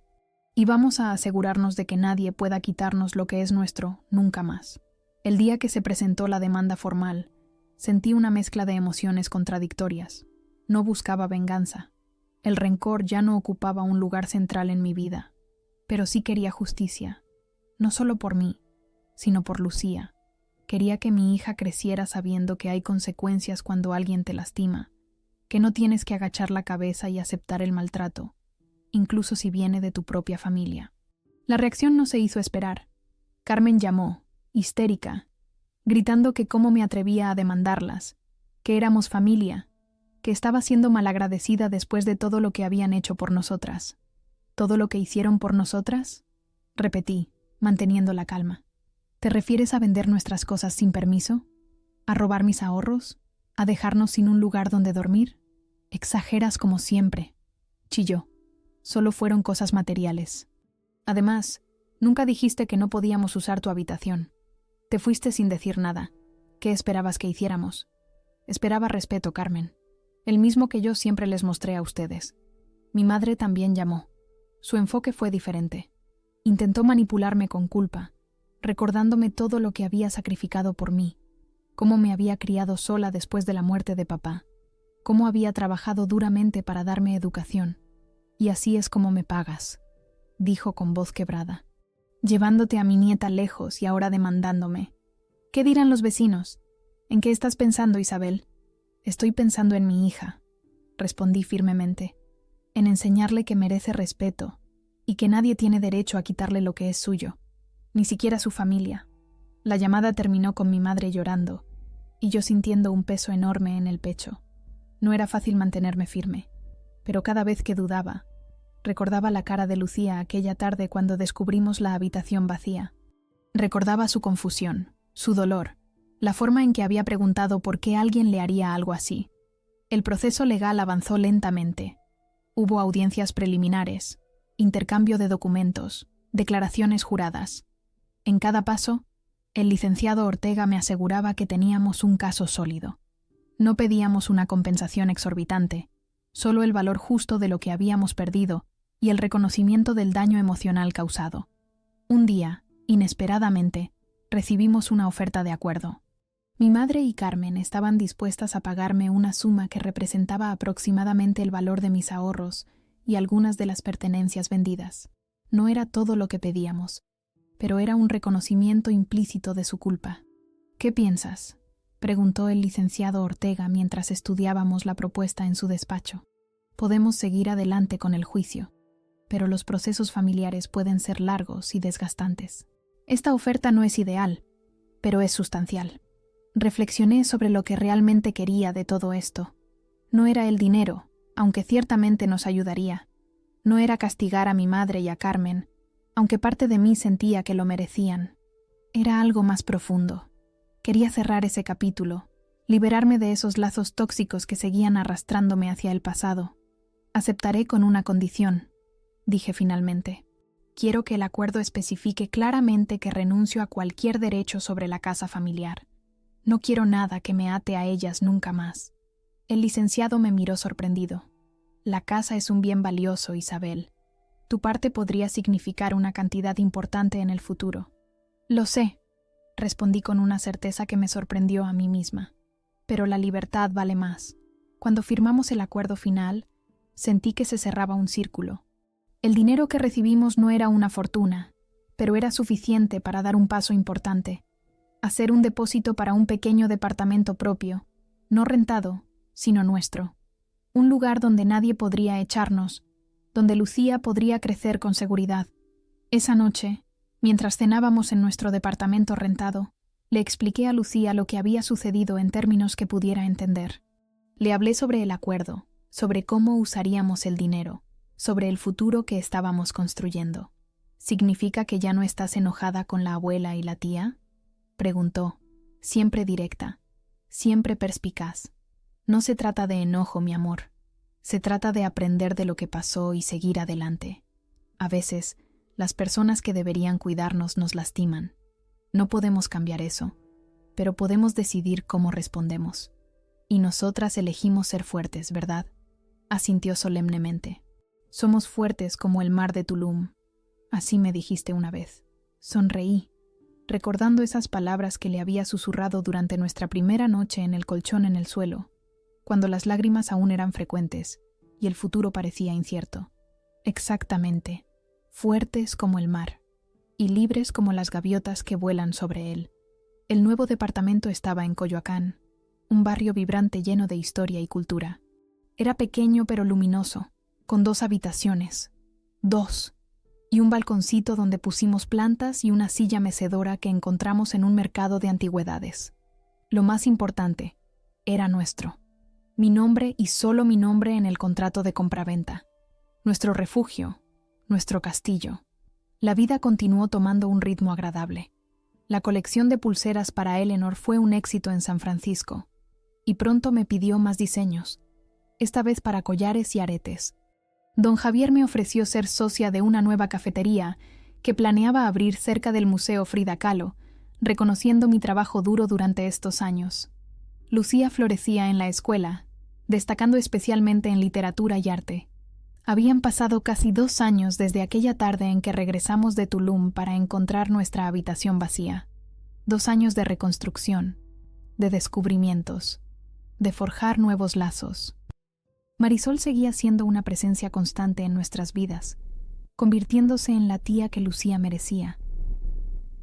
Y vamos a asegurarnos de que nadie pueda quitarnos lo que es nuestro nunca más». El día que se presentó la demanda formal, sentí una mezcla de emociones contradictorias. No buscaba venganza. El rencor ya no ocupaba un lugar central en mi vida. Pero sí quería justicia. No solo por mí, sino por Lucía. Quería que mi hija creciera sabiendo que hay consecuencias cuando alguien te lastima, que no tienes que agachar la cabeza y aceptar el maltrato, incluso si viene de tu propia familia. La reacción no se hizo esperar. Carmen llamó, histérica, gritando que cómo me atrevía a demandarlas, que éramos familia, que estaba siendo malagradecida después de todo lo que habían hecho por nosotras. ¿Todo lo que hicieron por nosotras?, repetí, manteniendo la calma. ¿Te refieres a vender nuestras cosas sin permiso? ¿A robar mis ahorros? ¿A dejarnos sin un lugar donde dormir? Exageras como siempre, chilló. Solo fueron cosas materiales. Además, nunca dijiste que no podíamos usar tu habitación. Te fuiste sin decir nada. ¿Qué esperabas que hiciéramos? Esperaba respeto, Carmen. El mismo que yo siempre les mostré a ustedes. Mi madre también llamó. Su enfoque fue diferente. Intentó manipularme con culpa, recordándome todo lo que había sacrificado por mí, cómo me había criado sola después de la muerte de papá, cómo había trabajado duramente para darme educación. «Y así es como me pagas», dijo con voz quebrada. «Llevándote a mi nieta lejos y ahora demandándome. ¿Qué dirán los vecinos? ¿En qué estás pensando, Isabel?» «Estoy pensando en mi hija», respondí firmemente, «en enseñarle que merece respeto y que nadie tiene derecho a quitarle lo que es suyo, ni siquiera su familia». La llamada terminó con mi madre llorando y yo sintiendo un peso enorme en el pecho. No era fácil mantenerme firme, pero cada vez que dudaba, recordaba la cara de Lucía aquella tarde cuando descubrimos la habitación vacía. Recordaba su confusión, su dolor, la forma en que había preguntado por qué alguien le haría algo así. El proceso legal avanzó lentamente. Hubo audiencias preliminares, intercambio de documentos, declaraciones juradas. En cada paso, el licenciado Ortega me aseguraba que teníamos un caso sólido. No pedíamos una compensación exorbitante, solo el valor justo de lo que habíamos perdido y el reconocimiento del daño emocional causado. Un día, inesperadamente, recibimos una oferta de acuerdo. Mi madre y Carmen estaban dispuestas a pagarme una suma que representaba aproximadamente el valor de mis ahorros y algunas de las pertenencias vendidas. No era todo lo que pedíamos, pero era un reconocimiento implícito de su culpa. «¿Qué piensas?», preguntó el licenciado Ortega mientras estudiábamos la propuesta en su despacho. «Podemos seguir adelante con el juicio, pero los procesos familiares pueden ser largos y desgastantes. Esta oferta no es ideal, pero es sustancial». Reflexioné sobre lo que realmente quería de todo esto. No era el dinero, aunque ciertamente nos ayudaría. No era castigar a mi madre y a Carmen, aunque parte de mí sentía que lo merecían. Era algo más profundo. Quería cerrar ese capítulo, liberarme de esos lazos tóxicos que seguían arrastrándome hacia el pasado. «Aceptaré con una condición», dije finalmente. «Quiero que el acuerdo especifique claramente que renuncio a cualquier derecho sobre la casa familiar. No quiero nada que me ate a ellas nunca más». El licenciado me miró sorprendido. «La casa es un bien valioso, Isabel. Tu parte podría significar una cantidad importante en el futuro». «Lo sé», respondí con una certeza que me sorprendió a mí misma. «Pero la libertad vale más». Cuando firmamos el acuerdo final, sentí que se cerraba un círculo. El dinero que recibimos no era una fortuna, pero era suficiente para dar un paso importante. Hacer un depósito para un pequeño departamento propio, no rentado, sino nuestro. Un lugar donde nadie podría echarnos, donde Lucía podría crecer con seguridad. Esa noche, mientras cenábamos en nuestro departamento rentado, le expliqué a Lucía lo que había sucedido en términos que pudiera entender. Le hablé sobre el acuerdo, sobre cómo usaríamos el dinero, sobre el futuro que estábamos construyendo. «¿Significa que ya no estás enojada con la abuela y la tía?», preguntó, siempre directa, siempre perspicaz. «No se trata de enojo, mi amor. Se trata de aprender de lo que pasó y seguir adelante. A veces, las personas que deberían cuidarnos nos lastiman. No podemos cambiar eso, pero podemos decidir cómo respondemos. Y nosotras elegimos ser fuertes, ¿verdad?», asintió solemnemente. «Somos fuertes como el mar de Tulum. Así me dijiste una vez». Sonreí, recordando esas palabras que le había susurrado durante nuestra primera noche en el colchón en el suelo, cuando las lágrimas aún eran frecuentes y el futuro parecía incierto. Exactamente, fuertes como el mar y libres como las gaviotas que vuelan sobre él. El nuevo departamento estaba en Coyoacán, un barrio vibrante lleno de historia y cultura. Era pequeño pero luminoso, con 2 habitaciones. 2. Y un balconcito donde pusimos plantas y una silla mecedora que encontramos en un mercado de antigüedades. Lo más importante, era nuestro. Mi nombre y solo mi nombre en el contrato de compraventa. Nuestro refugio, nuestro castillo. La vida continuó tomando un ritmo agradable. La colección de pulseras para Eleanor fue un éxito en San Francisco, y pronto me pidió más diseños, esta vez para collares y aretes. Don Javier me ofreció ser socia de una nueva cafetería que planeaba abrir cerca del Museo Frida Kahlo, reconociendo mi trabajo duro durante estos años. Lucía florecía en la escuela, destacando especialmente en literatura y arte. Habían pasado casi 2 años desde aquella tarde en que regresamos de Tulum para encontrar nuestra habitación vacía. 2 años de reconstrucción, de descubrimientos, de forjar nuevos lazos. Marisol seguía siendo una presencia constante en nuestras vidas, convirtiéndose en la tía que Lucía merecía.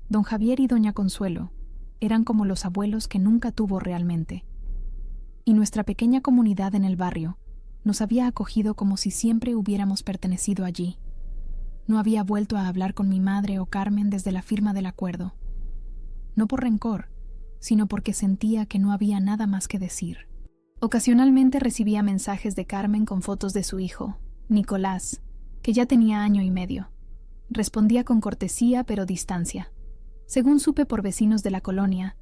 Don Javier y doña Consuelo eran como los abuelos que nunca tuvo realmente. Y nuestra pequeña comunidad en el barrio nos había acogido como si siempre hubiéramos pertenecido allí. No había vuelto a hablar con mi madre o Carmen desde la firma del acuerdo. No por rencor, sino porque sentía que no había nada más que decir. Ocasionalmente recibía mensajes de Carmen con fotos de su hijo, Nicolás, que ya tenía 1 año y medio. Respondía con cortesía pero distancia. Según supe por vecinos de la colonia,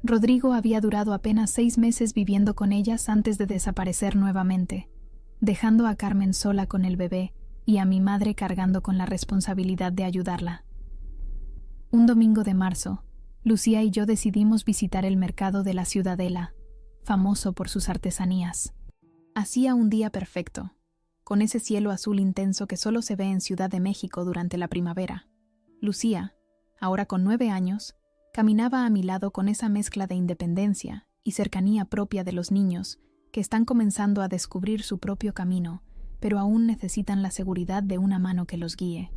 Rodrigo había durado apenas 6 meses viviendo con ellas antes de desaparecer nuevamente, dejando a Carmen sola con el bebé y a mi madre cargando con la responsabilidad de ayudarla. Un domingo de marzo, Lucía y yo decidimos visitar el mercado de la Ciudadela, famoso por sus artesanías. Hacía un día perfecto, con ese cielo azul intenso que solo se ve en Ciudad de México durante la primavera. Lucía, ahora con 9 años, Caminaba a mi lado con esa mezcla de independencia y cercanía propia de los niños que están comenzando a descubrir su propio camino, pero aún necesitan la seguridad de una mano que los guíe.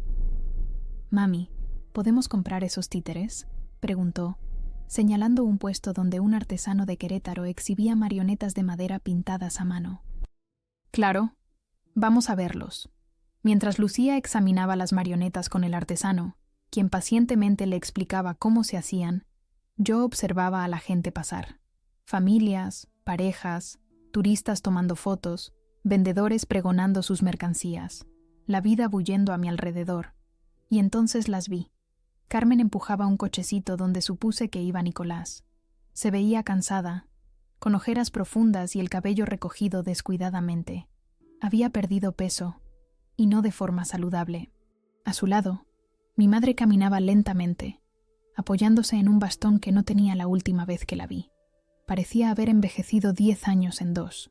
«Mami, ¿podemos comprar esos títeres?», preguntó, señalando un puesto donde un artesano de Querétaro exhibía marionetas de madera pintadas a mano. «Claro, vamos a verlos». Mientras Lucía examinaba las marionetas con el artesano, quien pacientemente le explicaba cómo se hacían, yo observaba a la gente pasar. Familias, parejas, turistas tomando fotos, vendedores pregonando sus mercancías, la vida bullendo a mi alrededor. Y entonces las vi. Carmen empujaba un cochecito donde supuse que iba Nicolás. Se veía cansada, con ojeras profundas y el cabello recogido descuidadamente. Había perdido peso, y no de forma saludable. A su lado, mi madre caminaba lentamente, apoyándose en un bastón que no tenía la última vez que la vi. Parecía haber envejecido 10 años en 2.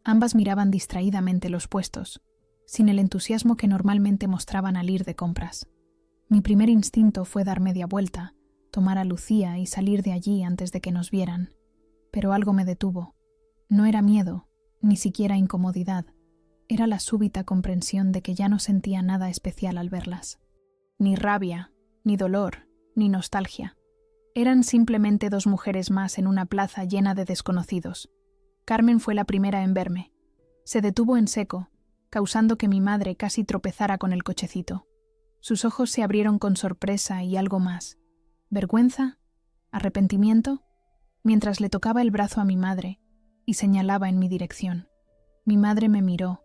Ambas miraban distraídamente los puestos, sin el entusiasmo que normalmente mostraban al ir de compras. Mi primer instinto fue dar media vuelta, tomar a Lucía y salir de allí antes de que nos vieran. Pero algo me detuvo. No era miedo, ni siquiera incomodidad. Era la súbita comprensión de que ya no sentía nada especial al verlas. Ni rabia, ni dolor, ni nostalgia. Eran simplemente 2 mujeres más en una plaza llena de desconocidos. Carmen fue la primera en verme. Se detuvo en seco, causando que mi madre casi tropezara con el cochecito. Sus ojos se abrieron con sorpresa y algo más. ¿Vergüenza? ¿Arrepentimiento? Mientras le tocaba el brazo a mi madre y señalaba en mi dirección. Mi madre me miró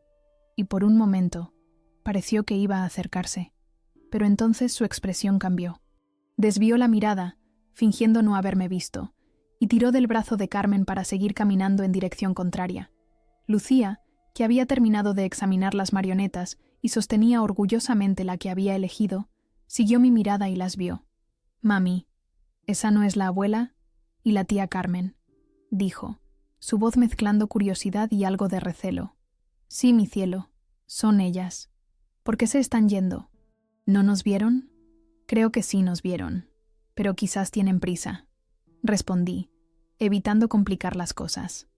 y por un momento pareció que iba a acercarse, pero entonces su expresión cambió. Desvió la mirada, fingiendo no haberme visto, y tiró del brazo de Carmen para seguir caminando en dirección contraria. Lucía, que había terminado de examinar las marionetas y sostenía orgullosamente la que había elegido, siguió mi mirada y las vio. «Mami, ¿esa no es la abuela y la tía Carmen?», dijo, su voz mezclando curiosidad y algo de recelo. «Sí, mi cielo, son ellas. ¿Por qué se están yendo? ¿No nos vieron?» «Creo que sí nos vieron, pero quizás tienen prisa», respondí, evitando complicar las cosas.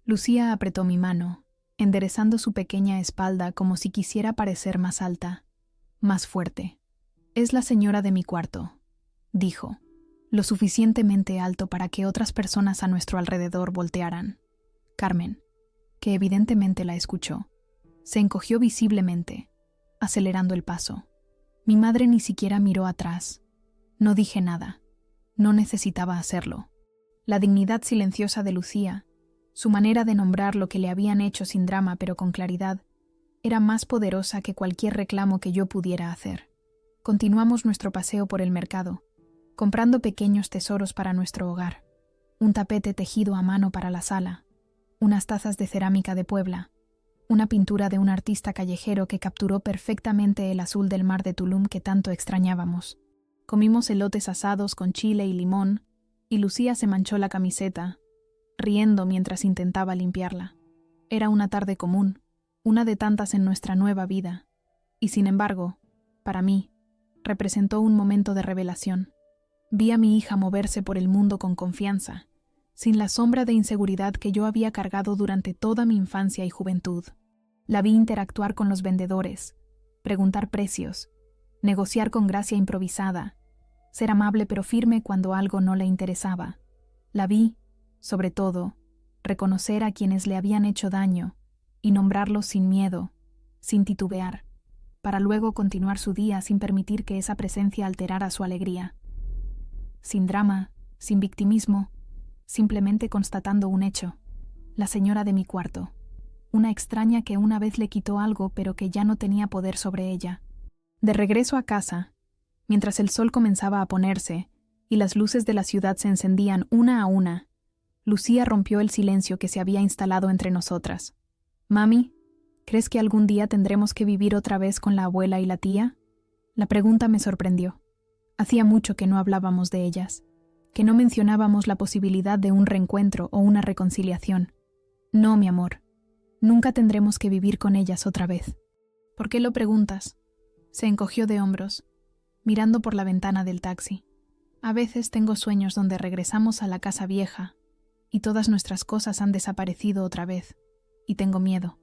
Lucía apretó mi mano, enderezando su pequeña espalda como si quisiera parecer más alta, más fuerte. «Es la señora de mi cuarto», dijo, lo suficientemente alto para que otras personas a nuestro alrededor voltearan. Carmen, que evidentemente la escuchó, se encogió visiblemente, acelerando el paso. Mi madre ni siquiera miró atrás. No dije nada. No necesitaba hacerlo. La dignidad silenciosa de Lucía, su manera de nombrar lo que le habían hecho sin drama pero con claridad, era más poderosa que cualquier reclamo que yo pudiera hacer. Continuamos nuestro paseo por el mercado, comprando pequeños tesoros para nuestro hogar. Un tapete tejido a mano para la sala, unas tazas de cerámica de Puebla, una pintura de un artista callejero que capturó perfectamente el azul del mar de Tulum que tanto extrañábamos. Comimos elotes asados con chile y limón, y Lucía se manchó la camiseta, riendo mientras intentaba limpiarla. Era una tarde común, una de tantas en nuestra nueva vida, y sin embargo, para mí, representó un momento de revelación. Vi a mi hija moverse por el mundo con confianza, sin la sombra de inseguridad que yo había cargado durante toda mi infancia y juventud. La vi interactuar con los vendedores, preguntar precios, negociar con gracia improvisada, ser amable pero firme cuando algo no le interesaba. La vi, sobre todo, reconocer a quienes le habían hecho daño y nombrarlos sin miedo, sin titubear, para luego continuar su día sin permitir que esa presencia alterara su alegría. Sin drama, sin victimismo, simplemente constatando un hecho. La señora de mi cuarto, una extraña que una vez le quitó algo pero que ya no tenía poder sobre ella. De regreso a casa, mientras el sol comenzaba a ponerse y las luces de la ciudad se encendían una a una, Lucía rompió el silencio que se había instalado entre nosotras. «Mami, ¿crees que algún día tendremos que vivir otra vez con la abuela y la tía?» La pregunta me sorprendió. Hacía mucho que no hablábamos de ellas, que no mencionábamos la posibilidad de un reencuentro o una reconciliación. «No, mi amor, nunca tendremos que vivir con ellas otra vez». «¿Por qué lo preguntas?», se encogió de hombros, mirando por la ventana del taxi. A veces tengo sueños donde regresamos a la casa vieja y todas nuestras cosas han desaparecido otra vez, y tengo miedo,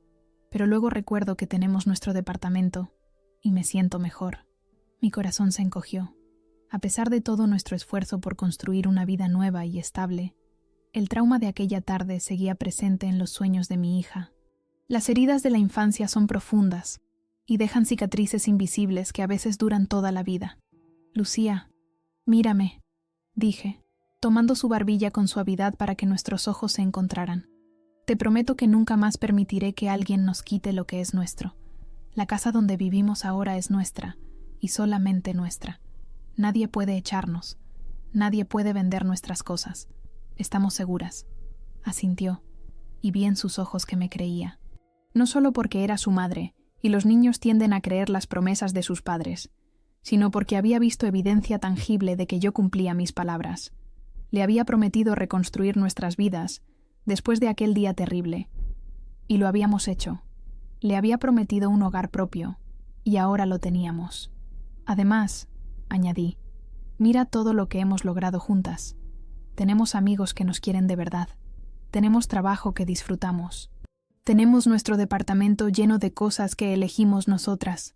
pero luego recuerdo que tenemos nuestro departamento y me siento mejor. Mi corazón se encogió. A pesar de todo nuestro esfuerzo por construir una vida nueva y estable, el trauma de aquella tarde seguía presente en los sueños de mi hija. Las heridas de la infancia son profundas y dejan cicatrices invisibles que a veces duran toda la vida. Lucía, mírame, dije, tomando su barbilla con suavidad para que nuestros ojos se encontraran. Te prometo que nunca más permitiré que alguien nos quite lo que es nuestro. La casa donde vivimos ahora es nuestra, y solamente nuestra. Nadie puede echarnos, nadie puede vender nuestras cosas. Estamos seguras. Asintió, y vi en sus ojos que me creía. No solo porque era su madre, y los niños tienden a creer las promesas de sus padres, sino porque había visto evidencia tangible de que yo cumplía mis palabras. Le había prometido reconstruir nuestras vidas después de aquel día terrible, y lo habíamos hecho. Le había prometido un hogar propio, y ahora lo teníamos. Además, añadí, mira todo lo que hemos logrado juntas. Tenemos amigos que nos quieren de verdad. Tenemos trabajo que disfrutamos. Tenemos nuestro departamento lleno de cosas que elegimos nosotras.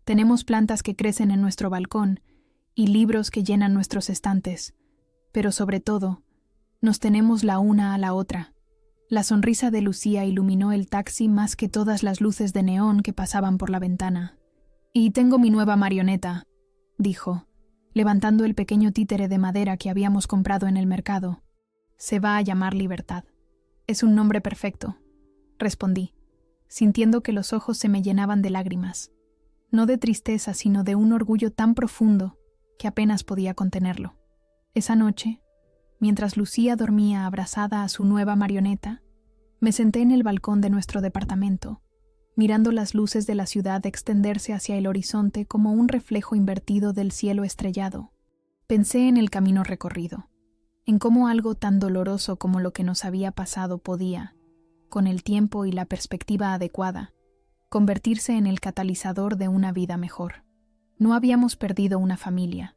Tenemos plantas que crecen en nuestro balcón y libros que llenan nuestros estantes. Pero sobre todo, nos tenemos la una a la otra. La sonrisa de Lucía iluminó el taxi más que todas las luces de neón que pasaban por la ventana. Y tengo mi nueva marioneta, dijo, levantando el pequeño títere de madera que habíamos comprado en el mercado. Se va a llamar Libertad. Es un nombre perfecto, respondí, sintiendo que los ojos se me llenaban de lágrimas. No de tristeza, sino de un orgullo tan profundo que apenas podía contenerlo. Esa noche, mientras Lucía dormía abrazada a su nueva marioneta, me senté en el balcón de nuestro departamento, mirando las luces de la ciudad extenderse hacia el horizonte como un reflejo invertido del cielo estrellado. Pensé en el camino recorrido, en cómo algo tan doloroso como lo que nos había pasado podía, con el tiempo y la perspectiva adecuada, convertirse en el catalizador de una vida mejor. No habíamos perdido una familia.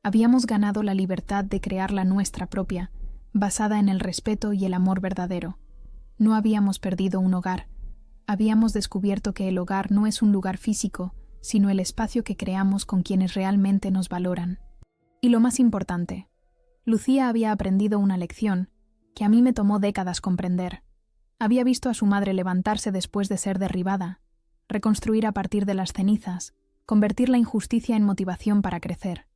Habíamos ganado la libertad de crear la nuestra propia, basada en el respeto y el amor verdadero. No habíamos perdido un hogar. Habíamos descubierto que el hogar no es un lugar físico, sino el espacio que creamos con quienes realmente nos valoran. Y lo más importante, Lucía había aprendido una lección que a mí me tomó décadas comprender. Había visto a su madre levantarse después de ser derribada, reconstruir a partir de las cenizas, convertir la injusticia en motivación para crecer.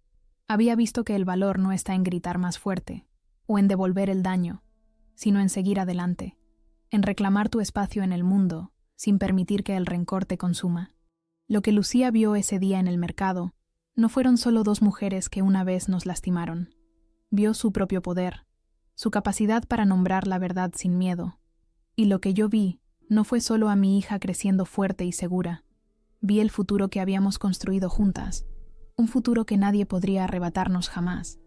Había visto que el valor no está en gritar más fuerte, o en devolver el daño, sino en seguir adelante, en reclamar tu espacio en el mundo, sin permitir que el rencor te consuma. Lo que Lucía vio ese día en el mercado no fueron solo dos mujeres que una vez nos lastimaron. Vio su propio poder, su capacidad para nombrar la verdad sin miedo. Y lo que yo vi no fue solo a mi hija creciendo fuerte y segura. Vi el futuro que habíamos construido juntas, un futuro que nadie podría arrebatarnos jamás.